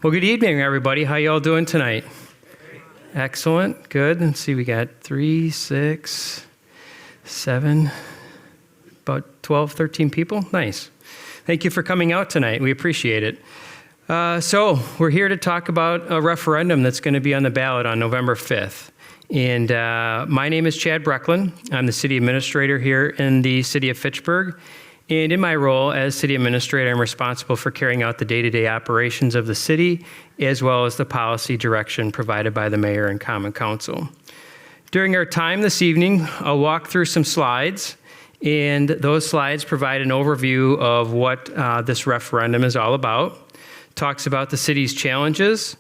Well, good evening, everybody. How y'all doing tonight? Excellent. Good. Let's see, we got 3, 6, 7, about 12, 13 people. Nice. Thank you for coming out tonight. We appreciate it. So we're here to talk about a referendum that's going to be on the ballot on November 5th. And my name is Chad Brecklin. I'm the city administrator here in the city of Fitchburg. And in my role as city administrator, I'm responsible for carrying out the day-to-day operations of the city, as well as the policy direction provided by the mayor and common council. During our time this evening, I'll walk through some slides, and those slides provide an overview of what this referendum is all about. It talks about the city's challenges,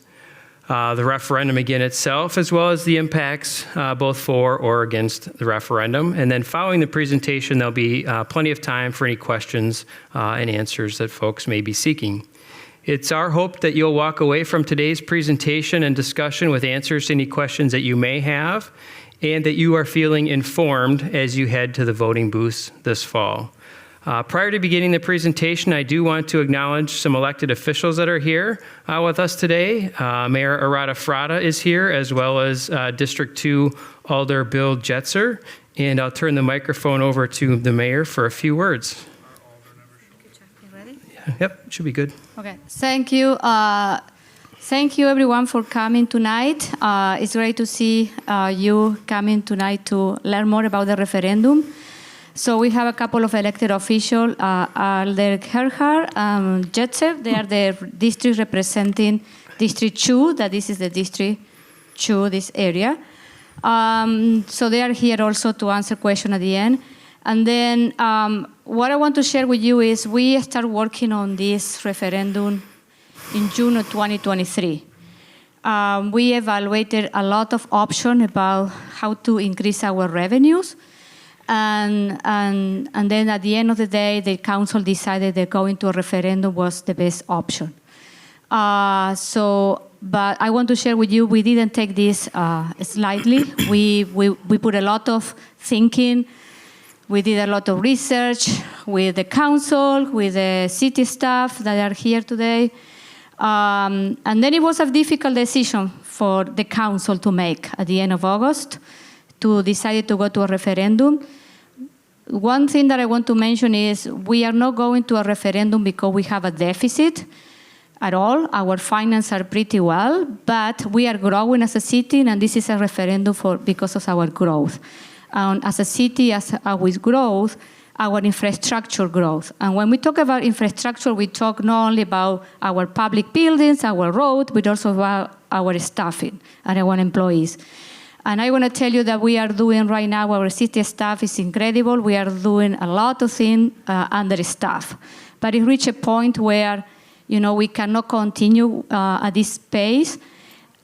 the referendum again itself, as well as the impacts both for or against the referendum. And then following the presentation, there'll be plenty of time for any questions and answers that folks may be seeking. It's our hope that you'll walk away from today's presentation and discussion with answers to any questions that you may have, and that you are feeling informed as you head to the voting booths this fall. Prior to beginning the presentation, I do want to acknowledge some elected officials that are here with us today. Mayor Arata Frada is here, as well as District 2 Alder Bill Jetzer. And I'll turn the microphone over to the mayor for a few words. Ready? Yeah, yep, should be good. Okay, thank you. Thank you everyone for coming tonight. It's great to see you coming tonight to learn more about the referendum. So we have a couple of elected officials, Alder Gerhard, Jetzer. They are the district representing District 2, that this is the District 2, this area. So they are here also to answer questions at the end. And then what I want to share with you is we start working on this referendum in June of 2023. We evaluated a lot of options about how to increase our revenues. And then at the end of the day, the council decided that going to a referendum was the best option. But I want to share with you, we didn't take this lightly. We put a lot of thinking. We did a lot of research with the council, with the city staff that are here today. And then it was a difficult decision for the council to make at the end of August to decide to go to a referendum. One thing that I want to mention is we are not going to a referendum because we have a deficit at all. Our finances are pretty well, but we are growing as a city, and this is a referendum because of our growth. As a city, with growth, our infrastructure growth. And when we talk about infrastructure, we talk not only about our public buildings, our roads, but also about our staffing and our employees. And I want to tell you that we are doing right now, our city staff is incredible. We are doing a lot of things under staff. But it reached a point where, we cannot continue at this pace.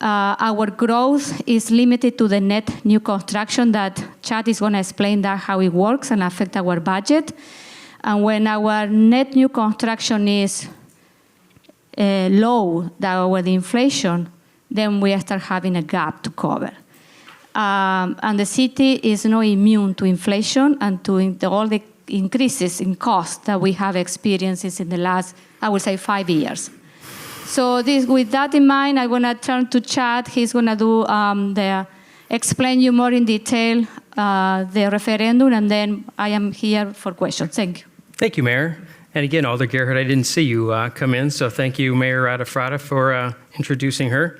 Our growth is limited to the net new construction that Chad is going to explain that how it works and affect our budget. And when our net new construction is low, with the inflation, then we start having a gap to cover. And the city is not immune to inflation and to all the increases in cost that we have experienced in the last, I would say, 5 years. So with that in mind, I want to turn to Chad. He's going to explain you more in detail the referendum, and then I am here for questions. Thank you. Thank you, Mayor. And again, Alder Gerhard, I didn't see you come in, so thank you, Mayor Radafrada, for introducing her.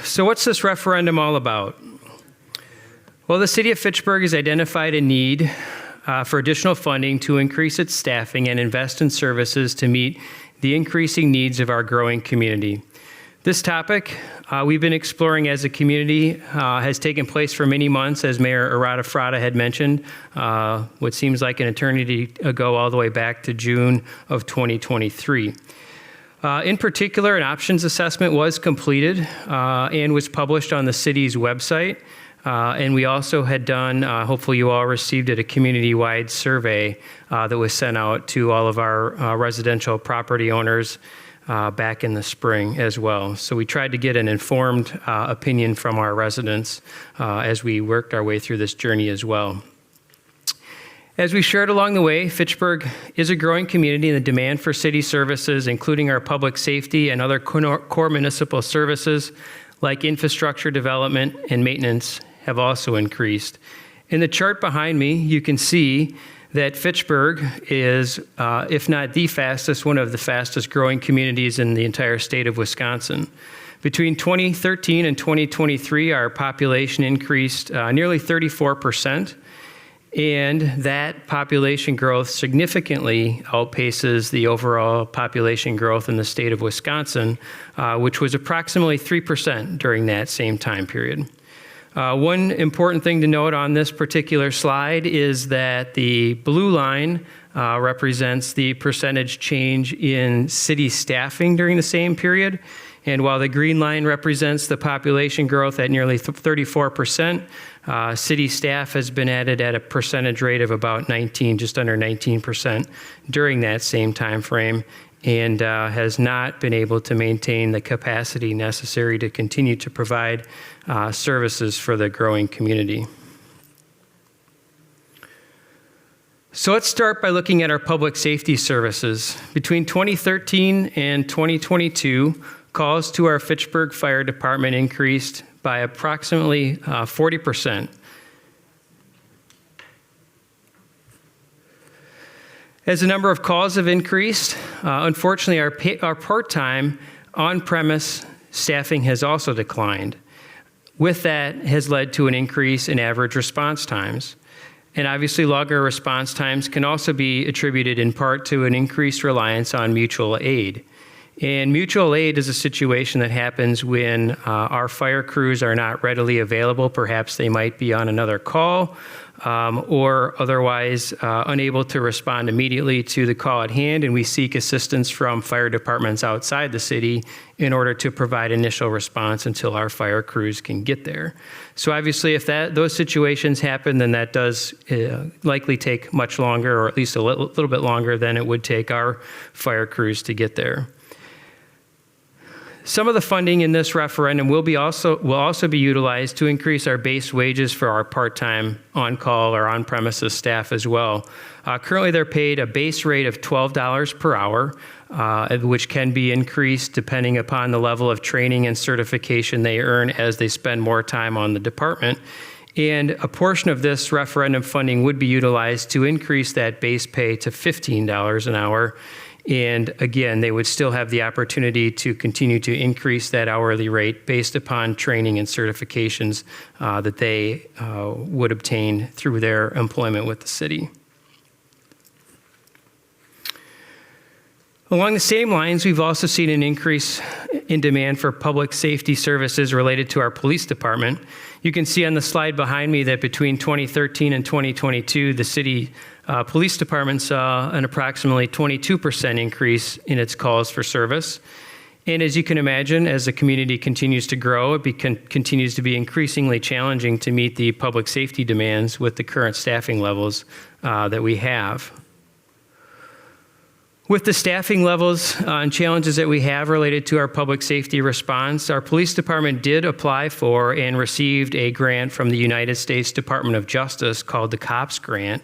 So what's this referendum all about? Well, the city of Fitchburg has identified a need for additional funding to increase its staffing and invest in services to meet the increasing needs of our growing community. This topic we've been exploring as a community has taken place for many months, as Mayor Arata Frada had mentioned, what seems like an eternity ago, all the way back to June of 2023. In particular, an options assessment was completed and was published on the city's website. And we also had done, hopefully you all received it, a community-wide survey that was sent out to all of our residential property owners back in the spring as well. So we tried to get an informed opinion from our residents as we worked our way through this journey as well. As we shared along the way, Fitchburg is a growing community, and the demand for city services, including our public safety and other core municipal services like infrastructure development and maintenance, have also increased. In the chart behind me, you can see that Fitchburg is, if not the fastest, one of the fastest growing communities in the entire state of Wisconsin. Between 2013 and 2023, our population increased nearly 34%. And that population growth significantly outpaces the overall population growth in the state of Wisconsin, which was approximately 3% during that same time period. One important thing to note on this particular slide is that the blue line represents the percentage change in city staffing during the same period. And while the green line represents the population growth at nearly 34%, city staff has been added at a percentage rate of about 19, just under 19% during that same time frame, and has not been able to maintain the capacity necessary to continue to provide services for the growing community. So let's start by looking at our public safety services. Between 2013 and 2022, calls to our Fitchburg Fire Department increased by approximately 40%. As the number of calls have increased, unfortunately, our part-time on-premise staffing has also declined. With that has led to an increase in average response times. And obviously, longer response times can also be attributed in part to an increased reliance on mutual aid. And mutual aid is a situation that happens when our fire crews are not readily available. Perhaps they might be on another call or otherwise unable to respond immediately to the call at hand, and we seek assistance from fire departments outside the city in order to provide initial response until our fire crews can get there. So obviously, if those situations happen, then that does likely take much longer, or at least a little bit longer than it would take our fire crews to get there. Some of the funding in this referendum will also be utilized to increase our base wages for our part-time on-call or on-premises staff as well. Currently, they're paid a base rate of $12 per hour, which can be increased depending upon the level of training and certification they earn as they spend more time on the department. And a portion of this referendum funding would be utilized to increase that base pay to $15 an hour. And again, they would still have the opportunity to continue to increase that hourly rate based upon training and certifications that they would obtain through their employment with the city. Along the same lines, we've also seen an increase in demand for public safety services related to our police department. You can see on the slide behind me that between 2013 and 2022, the city police department saw an approximately 22% increase in its calls for service. And as you can imagine, as the community continues to grow, it continues to be increasingly challenging to meet the public safety demands with the current staffing levels that we have. With the staffing levels and challenges that we have related to our public safety response, our police department did apply for and received a grant from the United States Department of Justice called the COPS Grant.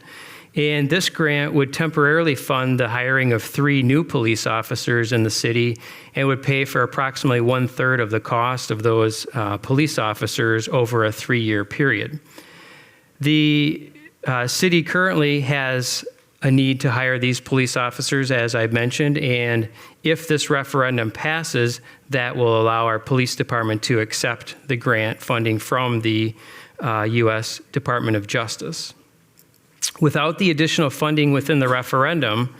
And this grant would temporarily fund the hiring of 3 new police officers in the city and would pay for approximately 1/3 of the cost of those police officers over a 3-year period. The city currently has a need to hire these police officers, as I've mentioned, and if this referendum passes, that will allow our police department to accept the grant funding from the U.S. Department of Justice. Without the additional funding within the referendum,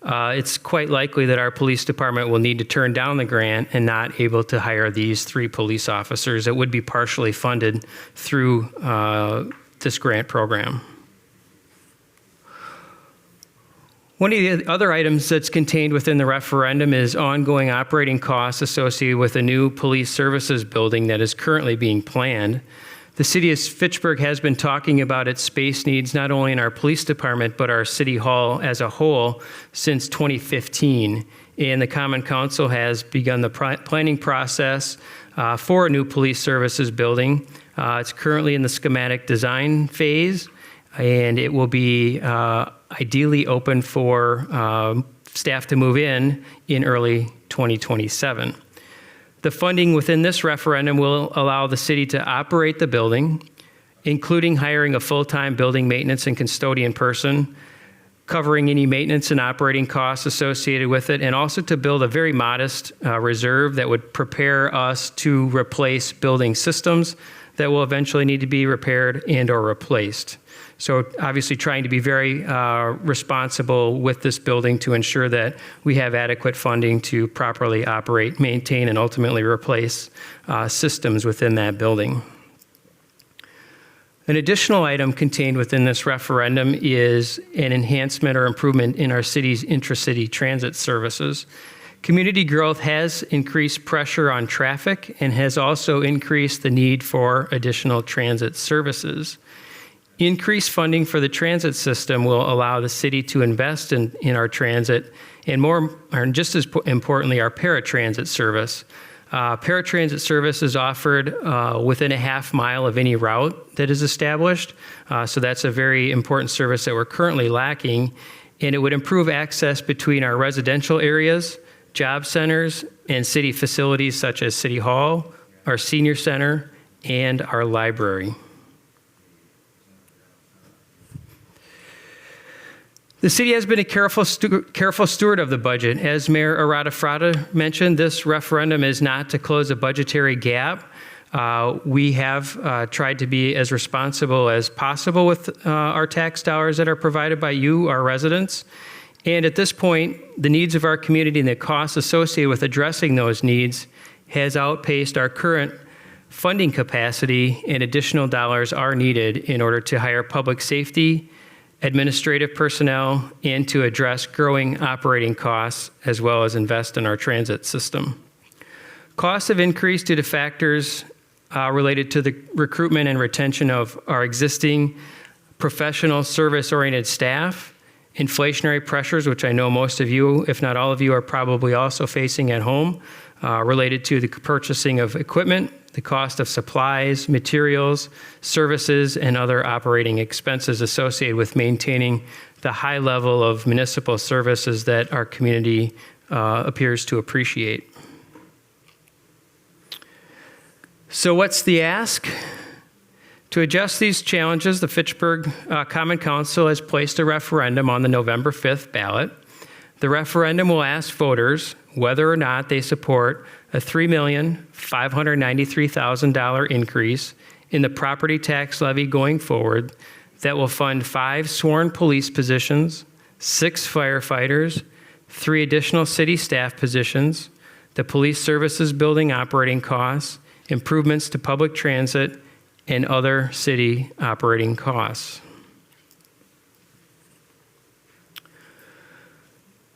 it's quite likely that our police department will need to turn down the grant and not able to hire these 3 police officers that would be partially funded through this grant program. One of the other items that's contained within the referendum is ongoing operating costs associated with a new police services building that is currently being planned. The city of Fitchburg has been talking about its space needs not only in our police department but our city hall as a whole since 2015. and the Common Council has begun the planning process for a new police services building. It's currently in the schematic design phase, and it will be ideally open for staff to move in early 2027. The funding within this referendum will allow the city to operate the building, including hiring a full-time building maintenance and custodian person, covering any maintenance and operating costs associated with it, and also to build a very modest reserve that would prepare us to replace building systems that will eventually need to be repaired and or replaced. So obviously trying to be very responsible with this building to ensure that we have adequate funding to properly operate, maintain, and ultimately replace systems within that building. An additional item contained within this referendum is an enhancement or improvement in our city's intracity transit services. Community growth has increased pressure on traffic and has also increased the need for additional transit services. Increased funding for the transit system will allow the city to invest in our transit and just as importantly, our paratransit service. Paratransit service is offered within a half mile of any route that is established. So that's a very important service that we're currently lacking. And it would improve access between our residential areas, job centers, and city facilities such as City Hall, our senior center, and our library. The city has been a careful steward of the budget. As Mayor Arata-Frada mentioned, this referendum is not to close a budgetary gap. We have tried to be as responsible as possible with our tax dollars that are provided by you, our residents. And at this point, the needs of our community and the costs associated with addressing those needs has outpaced our current funding capacity, and additional dollars are needed in order to hire public safety, administrative personnel, and to address growing operating costs, as well as invest in our transit system. Costs have increased due to factors related to the recruitment and retention of our existing professional service-oriented staff, inflationary pressures, which I know most of you, if not all of you, are probably also facing at home, related to the purchasing of equipment, the cost of supplies, materials, services, and other operating expenses associated with maintaining the high level of municipal services that our community appears to appreciate. So what's the ask? To address these challenges, the Fitchburg Common Council has placed a referendum on the November 5th ballot. The referendum will ask voters whether or not they support a $3,593,000 increase in the property tax levy going forward that will fund 5 sworn police positions, 6 firefighters, 3 additional city staff positions, the police services building operating costs, improvements to public transit, and other city operating costs.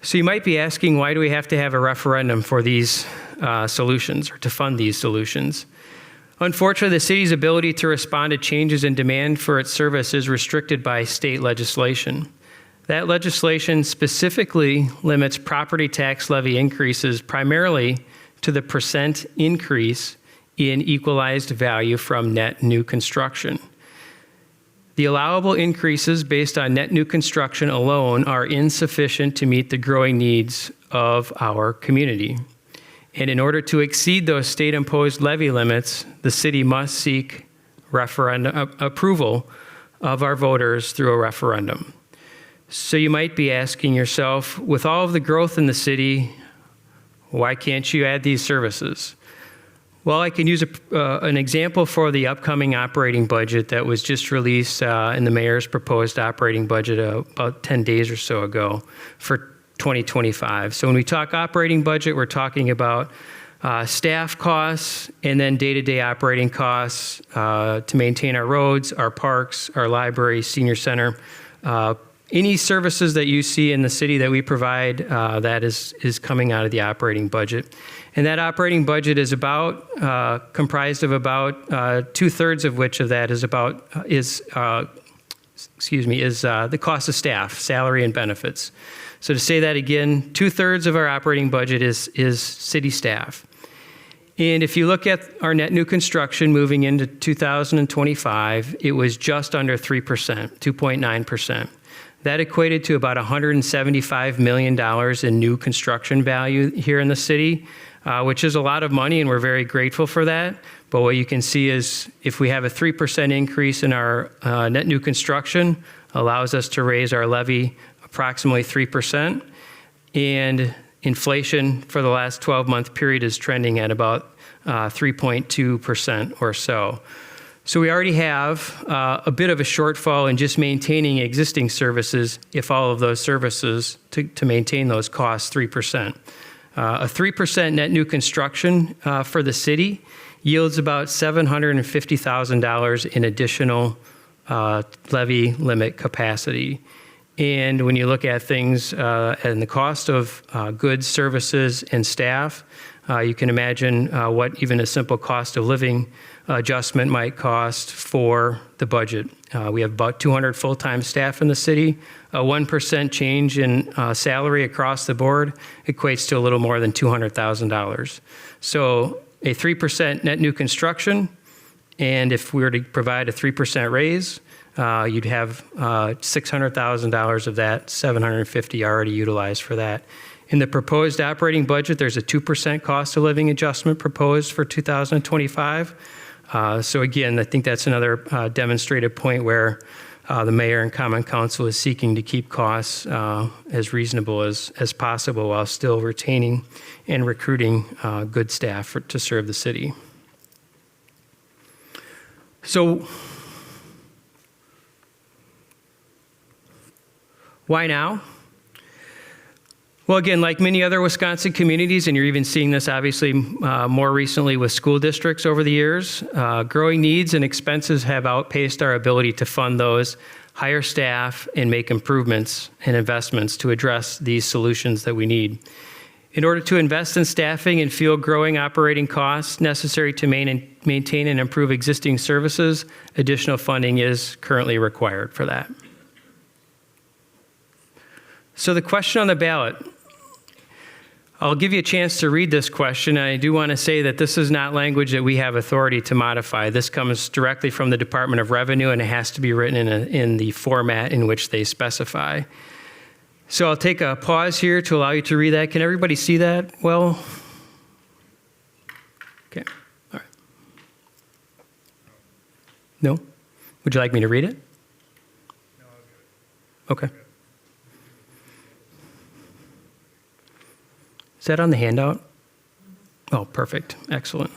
So you might be asking, why do we have to have a referendum for these solutions or to fund these solutions? Unfortunately, the city's ability to respond to changes in demand for its service is restricted by state legislation. That legislation specifically limits property tax levy increases primarily to the percent increase in equalized value from net new construction. The allowable increases based on net new construction alone are insufficient to meet the growing needs of our community. And in order to exceed those state-imposed levy limits, the city must seek referendum approval of our voters through a referendum. So you might be asking yourself, with all of the growth in the city, why can't you add these services? Well, I can use an example for the upcoming operating budget that was just released in the mayor's proposed operating budget about 10 days or so ago for 2025. So when we talk operating budget, we're talking about staff costs and then day-to-day operating costs to maintain our roads, our parks, our library, senior center. Any services that you see in the city that we provide, that is coming out of the operating budget. And that operating budget is about comprised of about 2/3 of which of that is the cost of staff, salary and benefits. So to say that again, 2/3 of our operating budget is city staff. And if you look at our net new construction moving into 2025, it was just under 3%, 2.9%. That equated to about $175 million in new construction value here in the city, which is a lot of money, and we're very grateful for that. But what you can see is if we have a 3% increase in our net new construction, allows us to raise our levy approximately 3%, and inflation for the last 12-month period is trending at about 3.2% or so. So we already have a bit of a shortfall in just maintaining existing services, if all of those services to maintain those costs 3%. A 3% net new construction for the city yields about $750,000 in additional levy limit capacity. And when you look at things and the cost of goods, services, and staff, you can imagine what even a simple cost of living adjustment might cost for the budget. We have about 200 full-time staff in the city. A 1% change in salary across the board equates to a little more than $200,000. So a 3% net new construction, and if we were to provide a 3% raise, you'd have $600,000 of that, $750,000 already utilized for that. In the proposed operating budget, there's a 2% cost of living adjustment proposed for 2025. So again, I think that's another demonstrated point where the mayor and common council is seeking to keep costs as reasonable as possible while still retaining and recruiting good staff to serve the city. So why now? Well, again, like many other Wisconsin communities, and you're even seeing this obviously more recently with school districts over the years, growing needs and expenses have outpaced our ability to fund those, hire staff, and make improvements and investments to address these solutions that we need. In order to invest in staffing and field growing operating costs necessary to maintain and improve existing services, additional funding is currently required for that. So the question on the ballot, I'll give you a chance to read this question. I do want to say that this is not language that we have authority to modify. This comes directly from the Department of Revenue, and it has to be written in the format in which they specify. So I'll take a pause here to allow you to read that. Can everybody see that well? Okay, all right. No? Would you like me to read it? No, I'll do it. Okay. Is that on the handout? Oh, perfect. Excellent.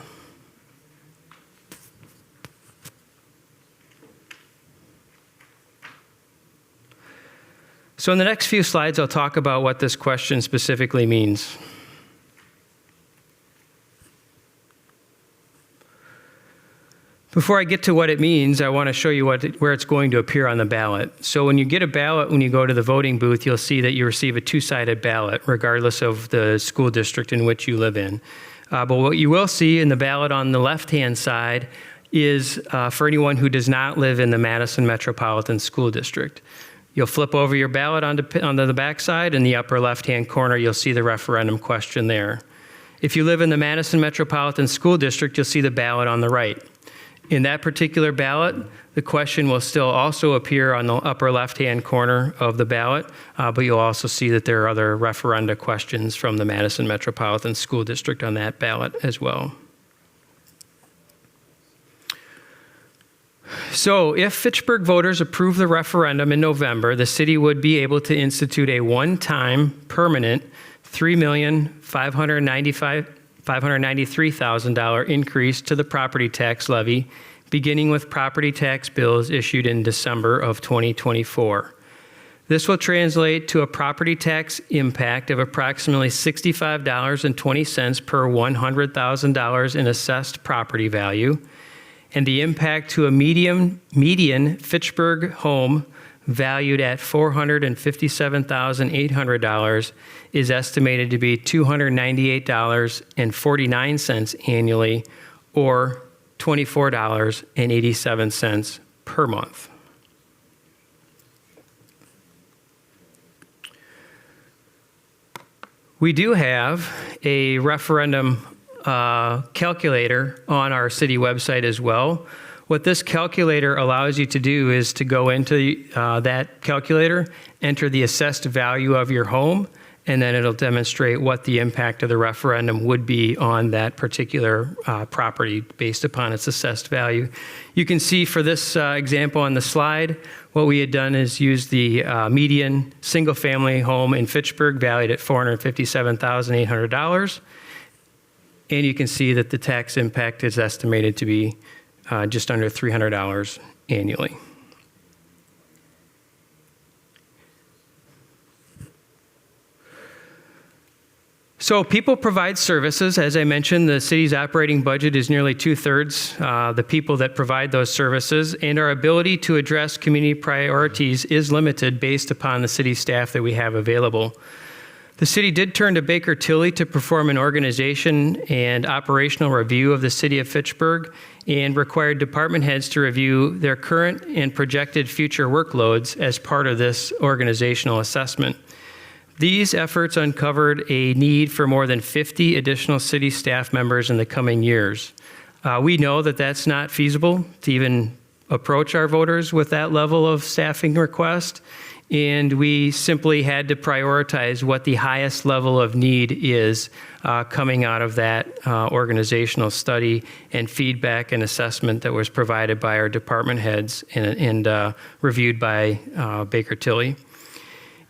So in the next few slides, I'll talk about what this question specifically means. Before I get to what it means, I want to show you where it's going to appear on the ballot. So when you get a ballot, when you go to the voting booth, you'll see that you receive a two-sided ballot, regardless of the school district in which you live in. But what you will see in the ballot on the left-hand side is for anyone who does not live in the Madison Metropolitan School District. You'll flip over your ballot onto the back side. In the upper left-hand corner, you'll see the referendum question there. If you live in the Madison Metropolitan School District, you'll see the ballot on the right. In that particular ballot, the question will still also appear on the upper left-hand corner of the ballot, but you'll also see that there are other referenda questions from the Madison Metropolitan School District on that ballot as well. So if Fitchburg voters approve the referendum in November, the city would be able to institute a one-time permanent $3,593,000 increase to the property tax levy, beginning with property tax bills issued in December of 2024. This will translate to a property tax impact of approximately $65.20 per $100,000 in assessed property value, and the impact to a median Fitchburg home valued at $457,800 is estimated to be $298.49 annually, or $24.87 per month. We do have a referendum calculator on our city website as well. What this calculator allows you to do is to go into that calculator, enter the assessed value of your home, and then it'll demonstrate what the impact of the referendum would be on that particular property based upon its assessed value. You can see for this example on the slide, what we had done is use the median single-family home in Fitchburg valued at $457,800. And you can see that the tax impact is estimated to be just under $300 annually. So people provide services. As I mentioned, the city's operating budget is nearly 2/3 the people that provide those services, and our ability to address community priorities is limited based upon the city staff that we have available. The city did turn to Baker Tilly to perform an organization and operational review of the city of Fitchburg and required department heads to review their current and projected future workloads as part of this organizational assessment. These efforts uncovered a need for more than 50 additional city staff members in the coming years. We know that that's not feasible to even approach our voters with that level of staffing request, and we simply had to prioritize what the highest level of need is coming out of that organizational study and feedback and assessment that was provided by our department heads and reviewed by Baker Tilly.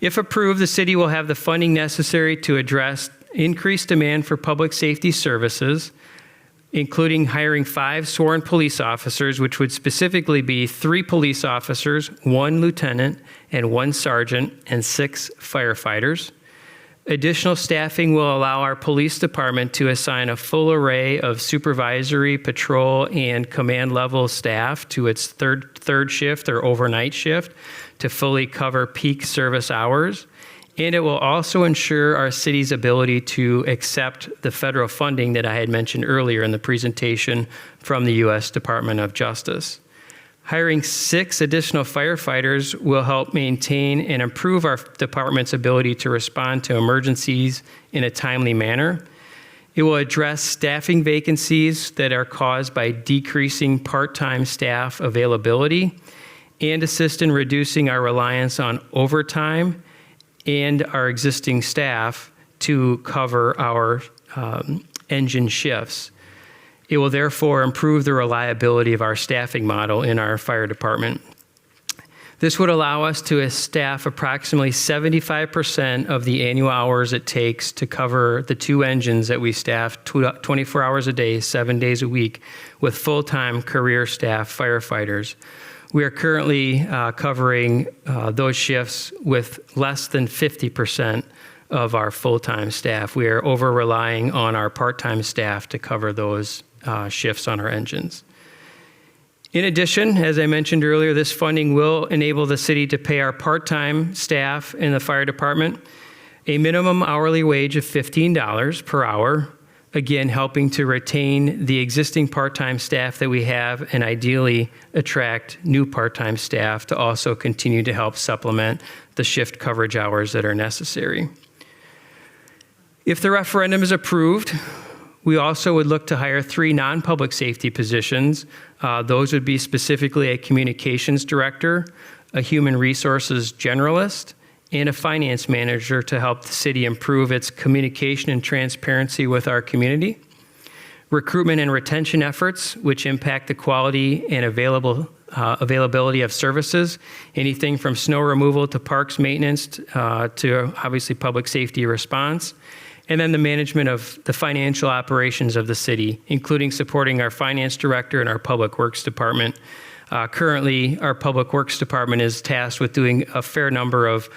If approved, the city will have the funding necessary to address increased demand for public safety services, including hiring 5 sworn police officers, which would specifically be 3 police officers, 1 lieutenant, and 1 sergeant, and 6 firefighters. Additional staffing will allow our police department to assign a full array of supervisory, patrol, and command level staff to its third shift or overnight shift to fully cover peak service hours. And it will also ensure our city's ability to accept the federal funding that I had mentioned earlier in the presentation from the U.S. Department of Justice. Hiring 6 additional firefighters will help maintain and improve our department's ability to respond to emergencies in a timely manner. It will address staffing vacancies that are caused by decreasing part-time staff availability and assist in reducing our reliance on overtime and our existing staff to cover our engine shifts. It will therefore improve the reliability of our staffing model in our fire department. This would allow us to staff approximately 75% of the annual hours it takes to cover the 2 engines that we staff 24 hours a day, 7 days a week with full-time career staff firefighters. We are currently covering those shifts with less than 50% of our full-time staff. We are over-relying on our part-time staff to cover those shifts on our engines. In addition, as I mentioned earlier, this funding will enable the city to pay our part-time staff in the fire department a minimum hourly wage of $15 per hour, again, helping to retain the existing part-time staff that we have and ideally attract new part-time staff to also continue to help supplement the shift coverage hours that are necessary. If the referendum is approved, we also would look to hire 3 non-public safety positions. Those would be specifically a communications director, a human resources generalist, and a finance manager to help the city improve its communication and transparency with our community. Recruitment and retention efforts, which impact the quality and availability of services, anything from snow removal to parks maintenance to obviously public safety response. And then the management of the financial operations of the city, including supporting our finance director and our public works department. Currently, our Public Works Department is tasked with doing a fair number of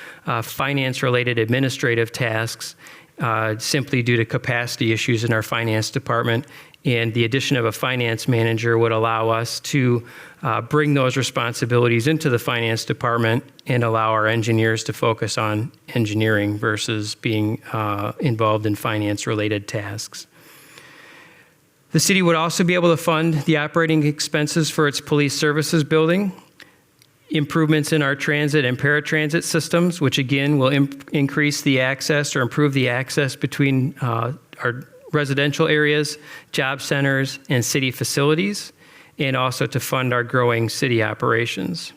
finance-related administrative tasks simply due to capacity issues in our finance department. And the addition of a finance manager would allow us to bring those responsibilities into the finance department and allow our engineers to focus on engineering versus being involved in finance-related tasks. The city would also be able to fund the operating expenses for its police services building. improvements in our transit and paratransit systems, which again will increase the access or improve the access between our residential areas, job centers, and city facilities, and also to fund our growing city operations.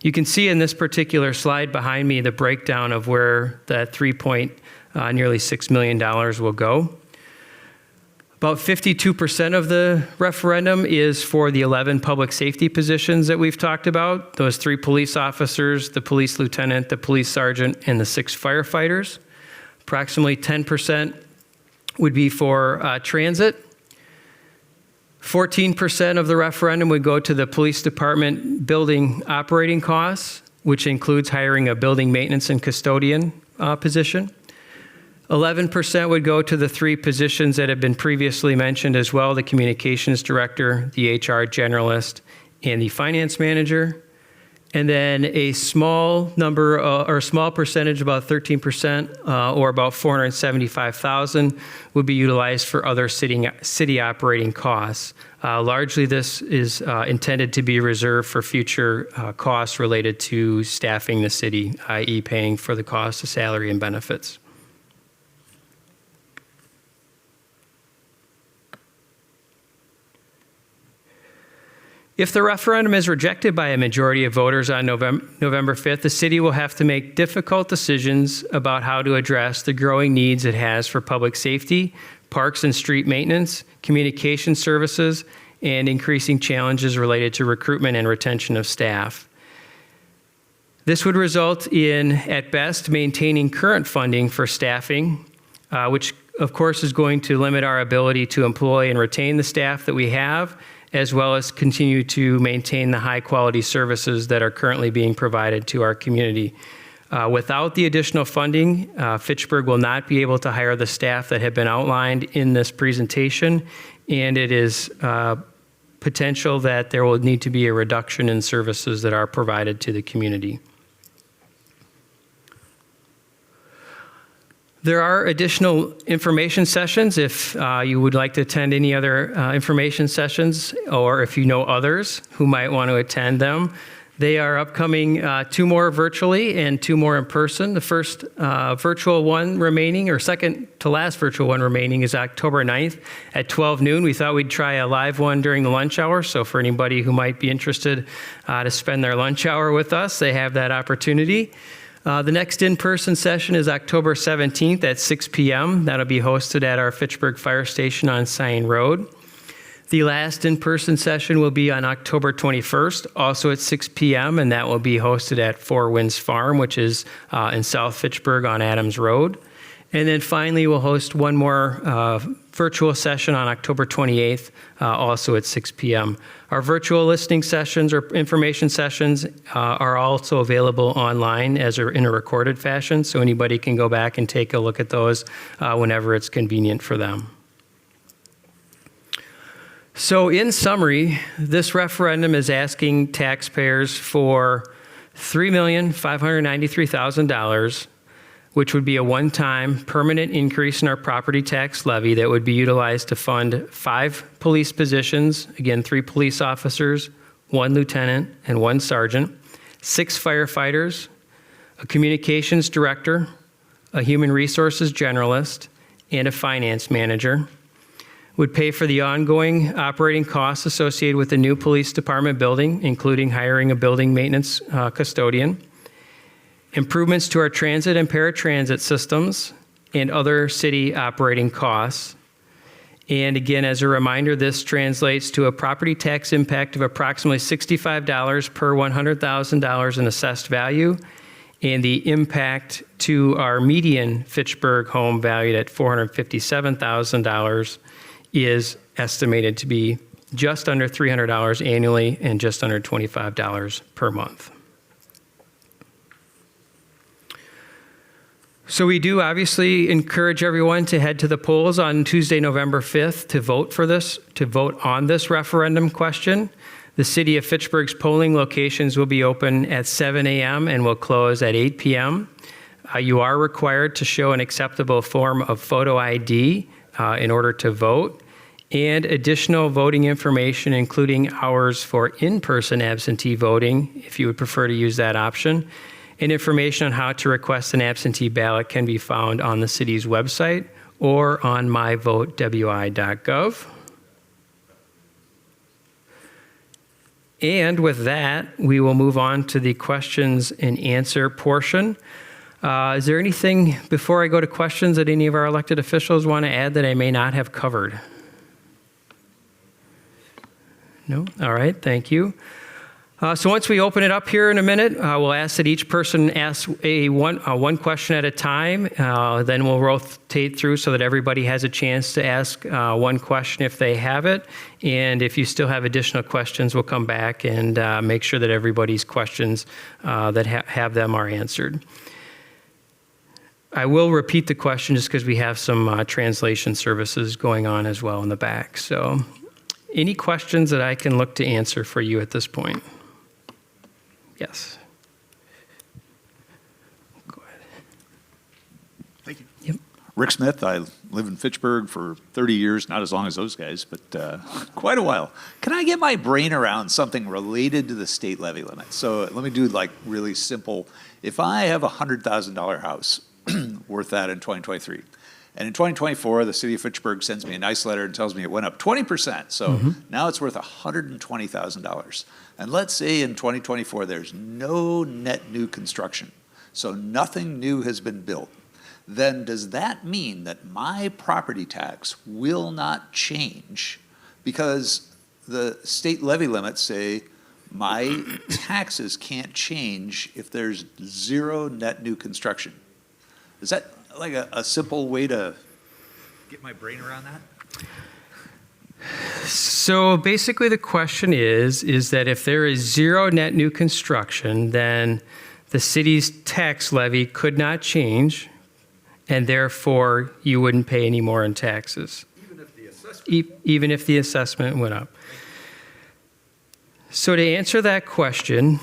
You can see in this particular slide behind me the breakdown of where that nearly $6 million will go. About 52% of the referendum is for the 11 public safety positions that we've talked about, those 3 police officers, the police lieutenant, the police sergeant, and the 6 firefighters. Approximately 10% would be for transit. 14% of the referendum would go to the police department building operating costs, which includes hiring a building maintenance and custodian position. 11% would go to the 3 positions that have been previously mentioned as well, the communications director, the HR generalist, and the finance manager. And then a small number, or a small percentage, about 13%, or about $475,000, would be utilized for other city operating costs. Largely, this is intended to be reserved for future costs related to staffing the city, i.e. paying for the cost of salary and benefits. If the referendum is rejected by a majority of voters on November 5th, the city will have to make difficult decisions about how to address the growing needs it has for public safety, parks and street maintenance, communication services, and increasing challenges related to recruitment and retention of staff. This would result in, at best, maintaining current funding for staffing, which of course is going to limit our ability to employ and retain the staff that we have, as well as continue to maintain the high-quality services that are currently being provided to our community. Without the additional funding, Fitchburg will not be able to hire the staff that have been outlined in this presentation, and it is potential that there will need to be a reduction in services that are provided to the community. There are additional information sessions if you would like to attend any other information sessions, or if you know others who might want to attend them. They are upcoming 2 more virtually and 2 more in person. The first virtual one remaining, or second to last virtual one remaining, is October 9th at 12 noon. We thought we'd try a live one during the lunch hour, so for anybody who might be interested to spend their lunch hour with us, they have that opportunity. The next in-person session is October 17th at 6 p.m. That'll be hosted at our Fitchburg Fire Station on Scion Road. The last in-person session will be on October 21st, also at 6 p.m., and that will be hosted at Four Winds Farm, which is in South Fitchburg on Adams Road. And then finally, we'll host one more virtual session on October 28th, also at 6 p.m. Our virtual listening sessions or information sessions are also available online in a recorded fashion, so anybody can go back and take a look at those whenever it's convenient for them. So in summary, this referendum is asking taxpayers for $3,593,000, which would be a one-time permanent increase in our property tax levy that would be utilized to fund 5 police positions, again, 3 police officers, 1 lieutenant, and 1 sergeant, 6 firefighters, a communications director, a human resources generalist, and a finance manager. Would pay for the ongoing operating costs associated with the new police department building, including hiring a building maintenance custodian, improvements to our transit and paratransit systems, and other city operating costs. And again, as a reminder, this translates to a property tax impact of approximately $65 per $100,000 in assessed value, and the impact to our median Fitchburg home valued at $457,000 is estimated to be just under $300 annually and just under $25 per month. So we do obviously encourage everyone to head to the polls on Tuesday, November 5th to vote on this referendum question. The City of Fitchburg's polling locations will be open at 7 a.m. and will close at 8 p.m. You are required to show an acceptable form of photo ID in order to vote. and additional voting information, including hours for in-person absentee voting, if you would prefer to use that option. And information on how to request an absentee ballot can be found on the city's website or on myvotewi.gov. And with that, we will move on to the questions and answer portion. Is there anything, before I go to questions, that any of our elected officials want to add that I may not have covered? No? All right, thank you. So once we open it up here in a minute, we'll ask that each person ask one question at a time. Then we'll rotate through so that everybody has a chance to ask one question if they have it. And if you still have additional questions, we'll come back and make sure that everybody's questions that have them are answered. I will repeat the question just because we have some translation services going on as well in the back. So any questions that I can look to answer for you at this point? Yes. Go ahead. Thank you. Yep. Rick Smith. I live in Fitchburg for 30 years, not as long as those guys, but quite a while. Can I get my brain around something related to the state levy limit? So let me do like really simple. If I have a $100,000 house worth that in 2023, and in 2024, the city of Fitchburg sends me a nice letter and tells me it went up 20%. So now it's worth $120,000. And let's say in 2024, there's no net new construction. So nothing new has been built. Then does that mean that my property tax will not change because the state levy limits say my taxes can't change if there's zero net new construction? Is that like a simple way to get my brain around that? So basically the question is that if there is zero net new construction, then the city's tax levy could not change, and therefore you wouldn't pay any more in taxes. Even if the assessment went up. So to answer that question,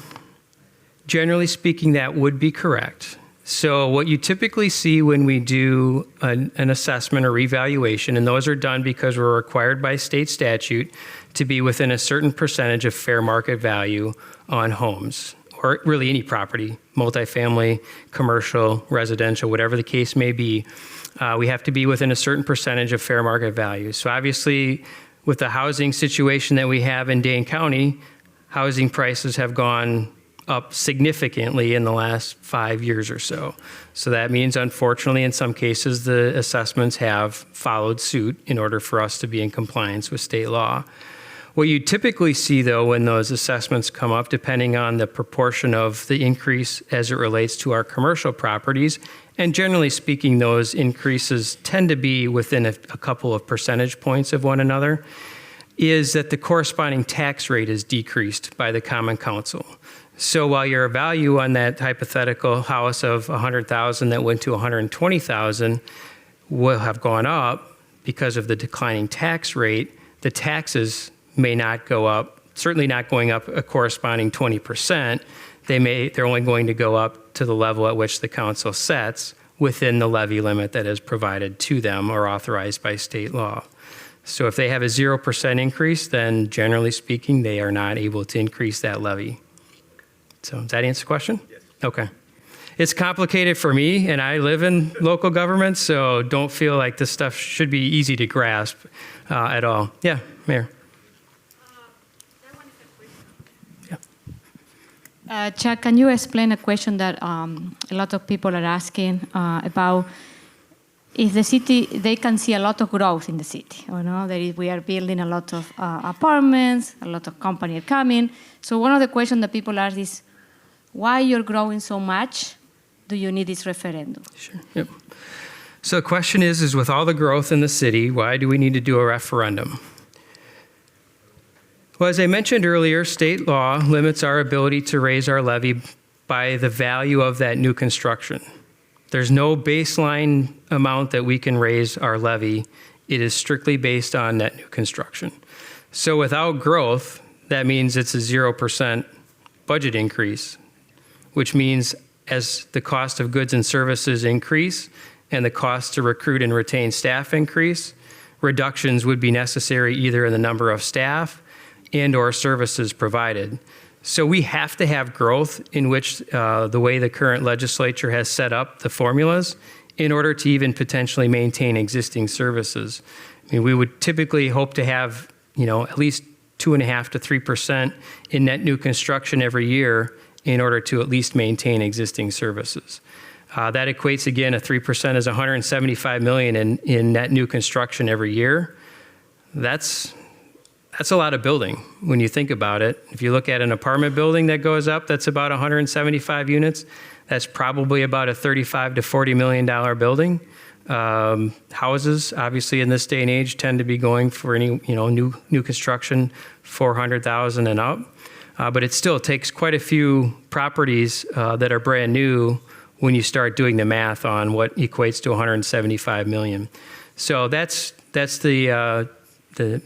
generally speaking, that would be correct. So what you typically see when we do an assessment or revaluation, and those are done because we're required by state statute to be within a certain percentage of fair market value on homes, or really any property, multifamily, commercial, residential, whatever the case may be, we have to be within a certain percentage of fair market value. So obviously, with the housing situation that we have in Dane County, housing prices have gone up significantly in the last 5 years or so. So that means, unfortunately, in some cases, the assessments have followed suit in order for us to be in compliance with state law. What you typically see, though, when those assessments come up, depending on the proportion of the increase as it relates to our commercial properties, and generally speaking, those increases tend to be within a couple of percentage points of one another, is that the corresponding tax rate is decreased by the Common Council. So while your value on that hypothetical house of $100,000 that went to $120,000 will have gone up because of the declining tax rate, the taxes may not go up, certainly not going up a corresponding 20%. They're only going to go up to the level at which the council sets within the levy limit that is provided to them or authorized by state law. So if they have a 0% increase, then generally speaking, they are not able to increase that levy. So does that answer the question? Yes. Okay. It's complicated for me, and I live in local government, so don't feel like this stuff should be easy to grasp at all. Yeah, Mayor. Chad, can you explain a question that a lot of people are asking about if the city, they can see a lot of growth in the city. You know, we are building a lot of apartments, a lot of companies are coming. So one of the questions that people ask is, why you're growing so much? Do you need this referendum? Sure. Yep. So the question is with all the growth in the city, why do we need to do a referendum? Well, as I mentioned earlier, state law limits our ability to raise our levy by the value of that new construction. There's no baseline amount that we can raise our levy. It is strictly based on net new construction. So without growth, that means it's a 0% budget increase, which means as the cost of goods and services increase and the cost to recruit and retain staff increase, reductions would be necessary either in the number of staff and or services provided. So we have to have growth in which the way the current legislature has set up the formulas in order to even potentially maintain existing services. I mean, we would typically hope to have, at least 2.5% to 3% in net new construction every year in order to at least maintain existing services. That equates, again, a 3% is $175 million in net new construction every year. That's a lot of building when you think about it. If you look at an apartment building that goes up, that's about 175 units. That's probably about a $35 to $40 million building. Houses, obviously, in this day and age, tend to be going for any new construction, 400,000 and up. But it still takes quite a few properties that are brand new when you start doing the math on what equates to 175 million. So that's the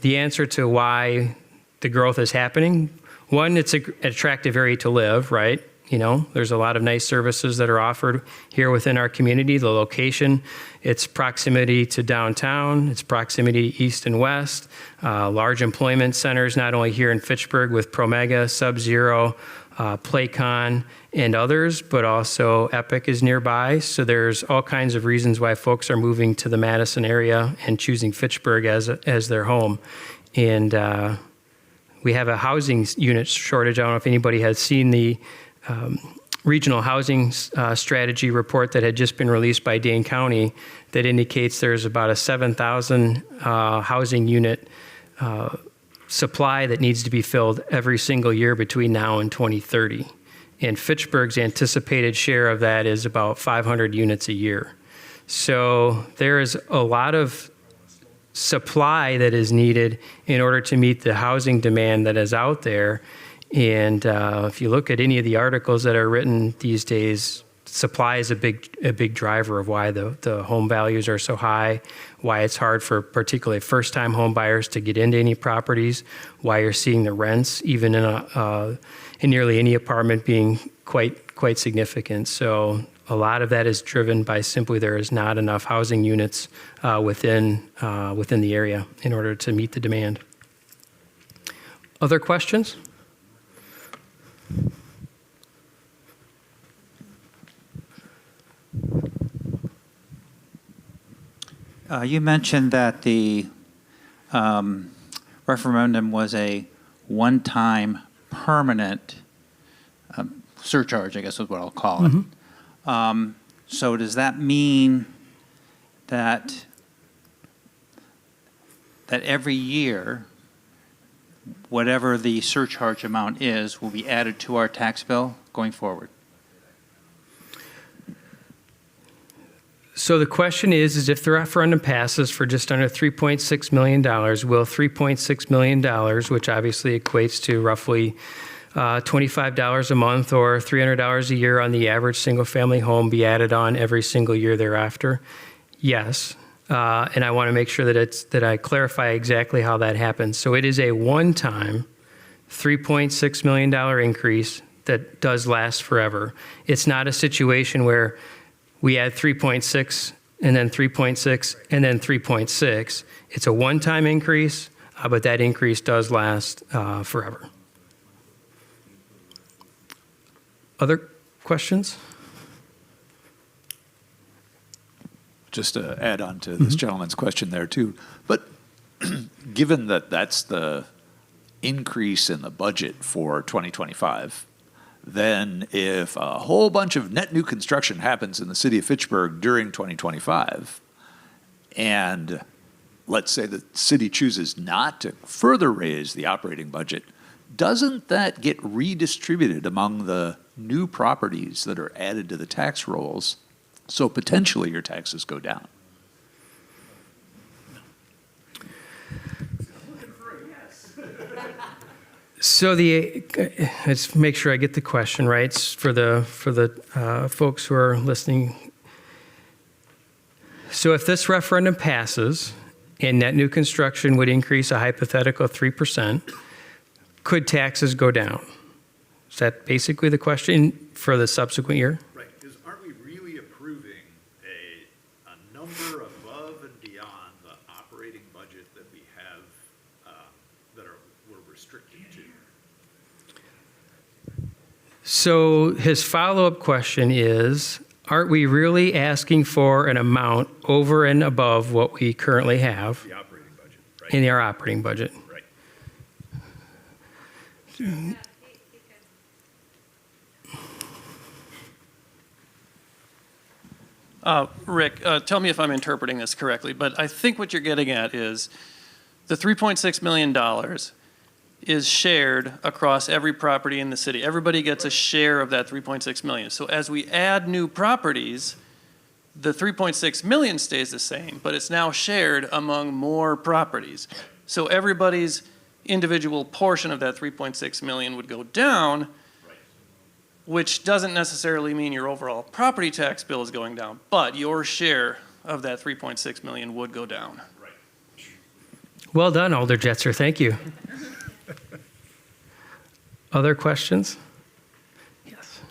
answer to why the growth is happening. One, it's an attractive area to live, right? There's a lot of nice services that are offered here within our community. The location, its proximity to downtown, its proximity east and west, large employment centers, not only here in Fitchburg with Promega, Sub-Zero, Playcon, and others, but also Epic is nearby. So there's all kinds of reasons why folks are moving to the Madison area and choosing Fitchburg as their home. And we have a housing unit shortage. I don't know if anybody has seen the regional housing strategy report that had just been released by Dane County that indicates there's about a 7,000 housing unit supply that needs to be filled every single year between now and 2030. And Fitchburg's anticipated share of that is about 500 units a year. So there is a lot of supply that is needed in order to meet the housing demand that is out there. And if you look at any of the articles that are written these days, supply is a big driver of why the home values are so high, why it's hard for particularly first-time home buyers to get into any properties, why you're seeing the rents even in nearly any apartment being quite significant. So a lot of that is driven by simply there is not enough housing units within the area in order to meet the demand. Other questions? You mentioned that the referendum was a one-time permanent surcharge, I guess is what I'll call it. Mm-hmm. So does that mean that every year, whatever the surcharge amount is, will be added to our tax bill going forward? So the question is if the referendum passes for just under $3.6 million, will $3.6 million, which obviously equates to roughly $25 a month or $300 a year on the average single-family home, be added on every single year thereafter? Yes. And I want to make sure that I clarify exactly how that happens. So it is a one-time $3.6 million increase that does last forever. It's not a situation where we add 3.6 and then 3.6 and then 3.6. It's a one-time increase, but that increase does last forever. Other questions? Just to add on to this gentleman's question there too, but given that that's the increase in the budget for 2025, then if a whole bunch of net new construction happens in the city of Fitchburg during 2025, and let's say the city chooses not to further raise the operating budget, doesn't that get redistributed among the new properties that are added to the tax rolls? So potentially your taxes go down. So let's make sure I get the question right for the folks who are listening. So if this referendum passes and net new construction would increase a hypothetical 3%, could taxes go down? Is that basically the question for the subsequent year? Right, because aren't we really approving a number above and beyond the operating budget So his follow-up question is, aren't we really asking for an amount over and above what we currently have The operating budget, right? in our operating budget? Right. Rick, tell me if I'm interpreting this correctly, but I think what you're getting at is the $3.6 million is shared across every property in the city. Everybody gets a share of that 3.6 million. So as we add new properties, the 3.6 million stays the same, but it's now shared among more properties. So everybody's individual portion of that 3.6 million would go down, which doesn't necessarily mean your overall property tax bill is going down, but your share of that 3.6 million would go down. Well done, Alder Jetzer. Thank you. Other questions? Yes.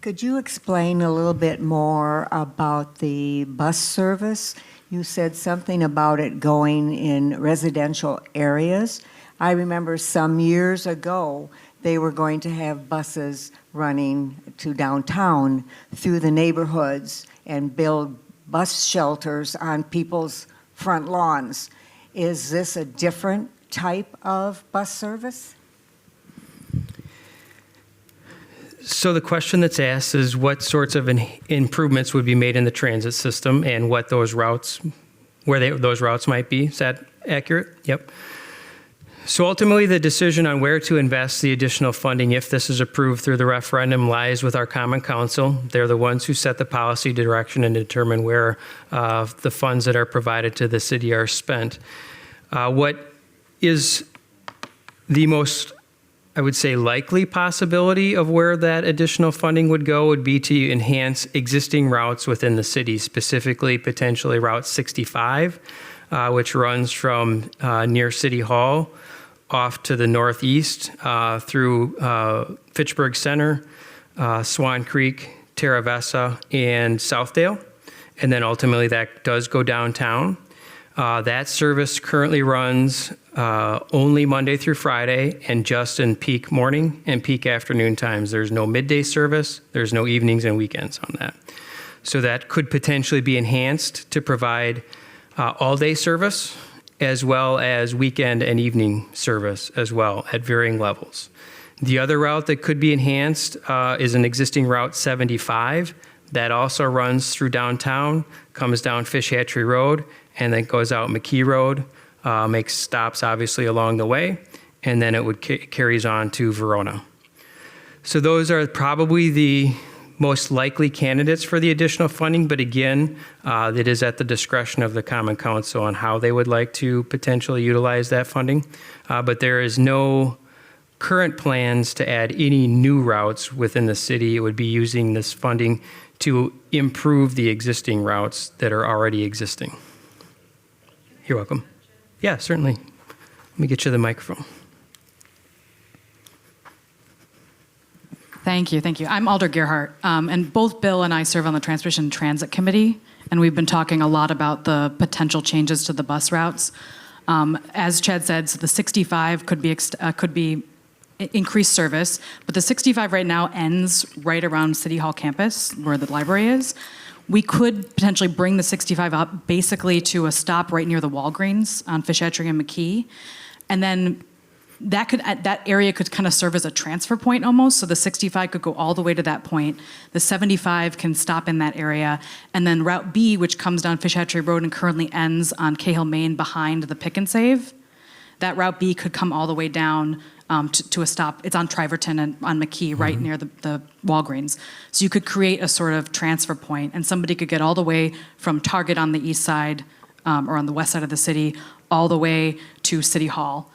Could you explain a little bit more about the bus service? You said something about it going in residential areas. I remember some years ago, they were going to have buses running to downtown through the neighborhoods and build bus shelters on people's front lawns. Is this a different type of bus service? So the question that's asked is what sorts of improvements would be made in the transit system and what those routes, those routes might be. Is that accurate? Yep. So ultimately, the decision on where to invest the additional funding, if this is approved through the referendum, lies with our Common Council. They're the ones who set the policy direction and determine where the funds that are provided to the city are spent. What is the most, I would say, likely possibility of where that additional funding would go would be to enhance existing routes within the city, specifically potentially Route 65, which runs from near City Hall off to the northeast through Fitchburg Center, Swan Creek, Terra Vesa, and Southdale. And then ultimately that does go downtown. That service currently runs only Monday through Friday and just in peak morning and peak afternoon times. There's no midday service. There's no evenings and weekends on that. So that could potentially be enhanced to provide all-day service as well as weekend and evening service as well at varying levels. The other route that could be enhanced is an existing Route 75 that also runs through downtown, comes down Fish Hatchery Road, and then goes out McKee Road, makes stops obviously along the way, and then it would carries on to Verona. So those are probably the most likely candidates for the additional funding, but again, it is at the discretion of the Common Council on how they would like to potentially utilize that funding. But there is no current plans to add any new routes within the city. It would be using this funding to improve the existing routes that are already existing. You're welcome. Yeah, certainly. Let me get you the microphone. Thank you, thank you. I'm Alder Gerhardt, and both Bill and I serve on the Transportation and Transit Committee, and we've been talking a lot about the potential changes to the bus routes. As Chad said, so the 65 could be increased service, but the 65 right now ends right around City Hall campus, where the library is. We could potentially bring the 65 up basically to a stop right near the Walgreens on Fish Hatchery and McKee, and then that area could kind of serve as a transfer point almost. So the 65 could go all the way to that point. The 75 can stop in that area. And then Route B, which comes down Fish Hatchery Road and currently ends on Cahill, Maine behind the Pick and Save. That Route B could come all the way down to a stop. It's on Triverton and on McKee, right near the Walgreens. So you could create a sort of transfer point, and somebody could get all the way from Target on the east side or on the west side of the city all the way to City Hall.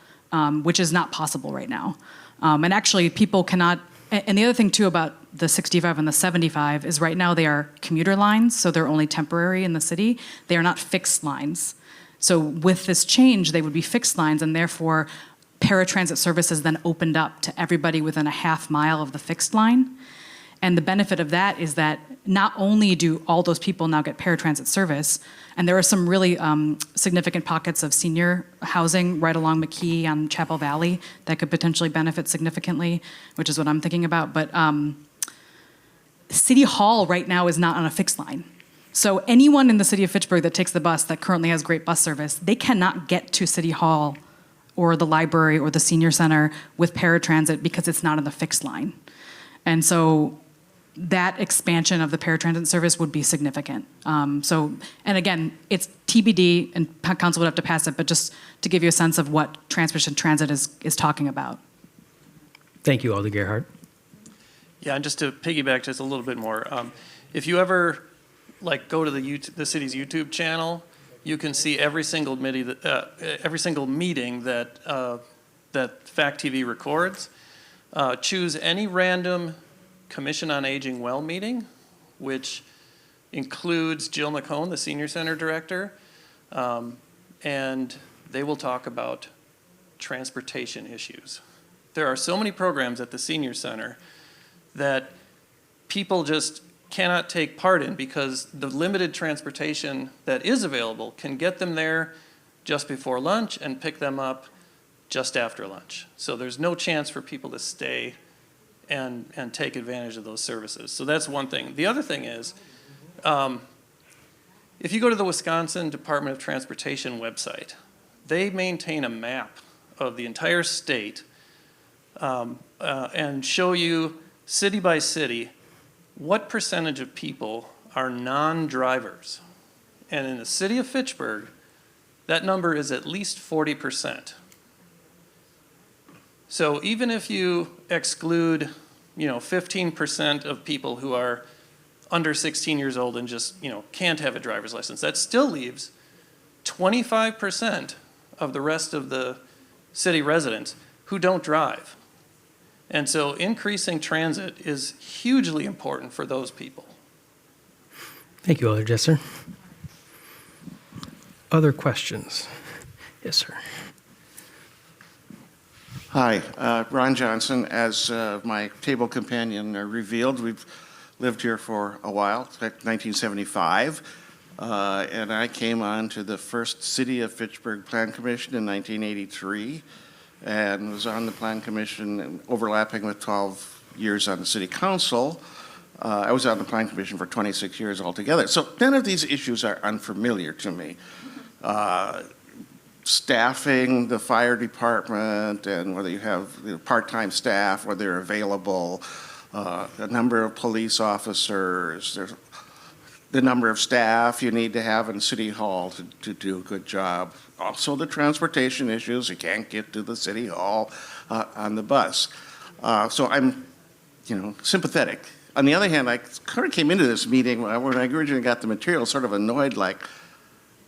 Which is not possible right now. And actually, people cannot, and the other thing too about the 65 and the 75 is right now they are commuter lines, so they're only temporary in the city. They are not fixed lines. So with this change, they would be fixed lines, and therefore paratransit services then opened up to everybody within a half mile of the fixed line. And the benefit of that is that not only do all those people now get paratransit service, and there are some really significant pockets of senior housing right along McKee on Chapel Valley that could potentially benefit significantly, which is what I'm thinking about. But City Hall right now is not on a fixed line. So anyone in the city of Fitchburg that takes the bus that currently has great bus service, they cannot get to City Hall or the library or the senior center with paratransit because it's not on the fixed line. And so that expansion of the paratransit service would be significant. And again, it's TBD, and council would have to pass it, but just to give you a sense of what transportation transit is talking about. Thank you, Alder Gerhardt. Yeah, and just to piggyback just a little bit more, if you ever go to the city's YouTube channel, you can see every single meeting that Fact TV records. Choose any random Commission on Aging Well meeting, which includes Jill McCone, the Senior Center Director, and they will talk about transportation issues. There are so many programs at the Senior Center that people just cannot take part in because the limited transportation that is available can get them there just before lunch and pick them up just after lunch. So there's no chance for people to stay and take advantage of those services. So that's one thing. The other thing is, if you go to the Wisconsin Department of Transportation website, they maintain a map of the entire state and show you city by city what percentage of people are non-drivers. And in the city of Fitchburg, that number is at least 40%. So even if you exclude, 15% of people who are under 16 years old and just, can't have a driver's license, that still leaves 25% of the rest of the city residents who don't drive. And so increasing transit is hugely important for those people. Thank you, Alder Jesser. Other questions? Yes, sir. Hi, Ron Johnson. As my table companion revealed, we've lived here for a while, 1975, and I came on to the first City of Fitchburg Plan Commission in 1983, and was on the Plan Commission overlapping with 12 years on the City Council. I was on the Plan Commission for 26 years altogether. So none of these issues are unfamiliar to me. Staffing the fire department and whether you have part-time staff, whether they're available, the number of police officers, there's the number of staff you need to have in City Hall to do a good job. Also the transportation issues, you can't get to the City Hall on the bus. So I'm, sympathetic. On the other hand, I kind of came into this meeting when I originally got the material sort of annoyed, like,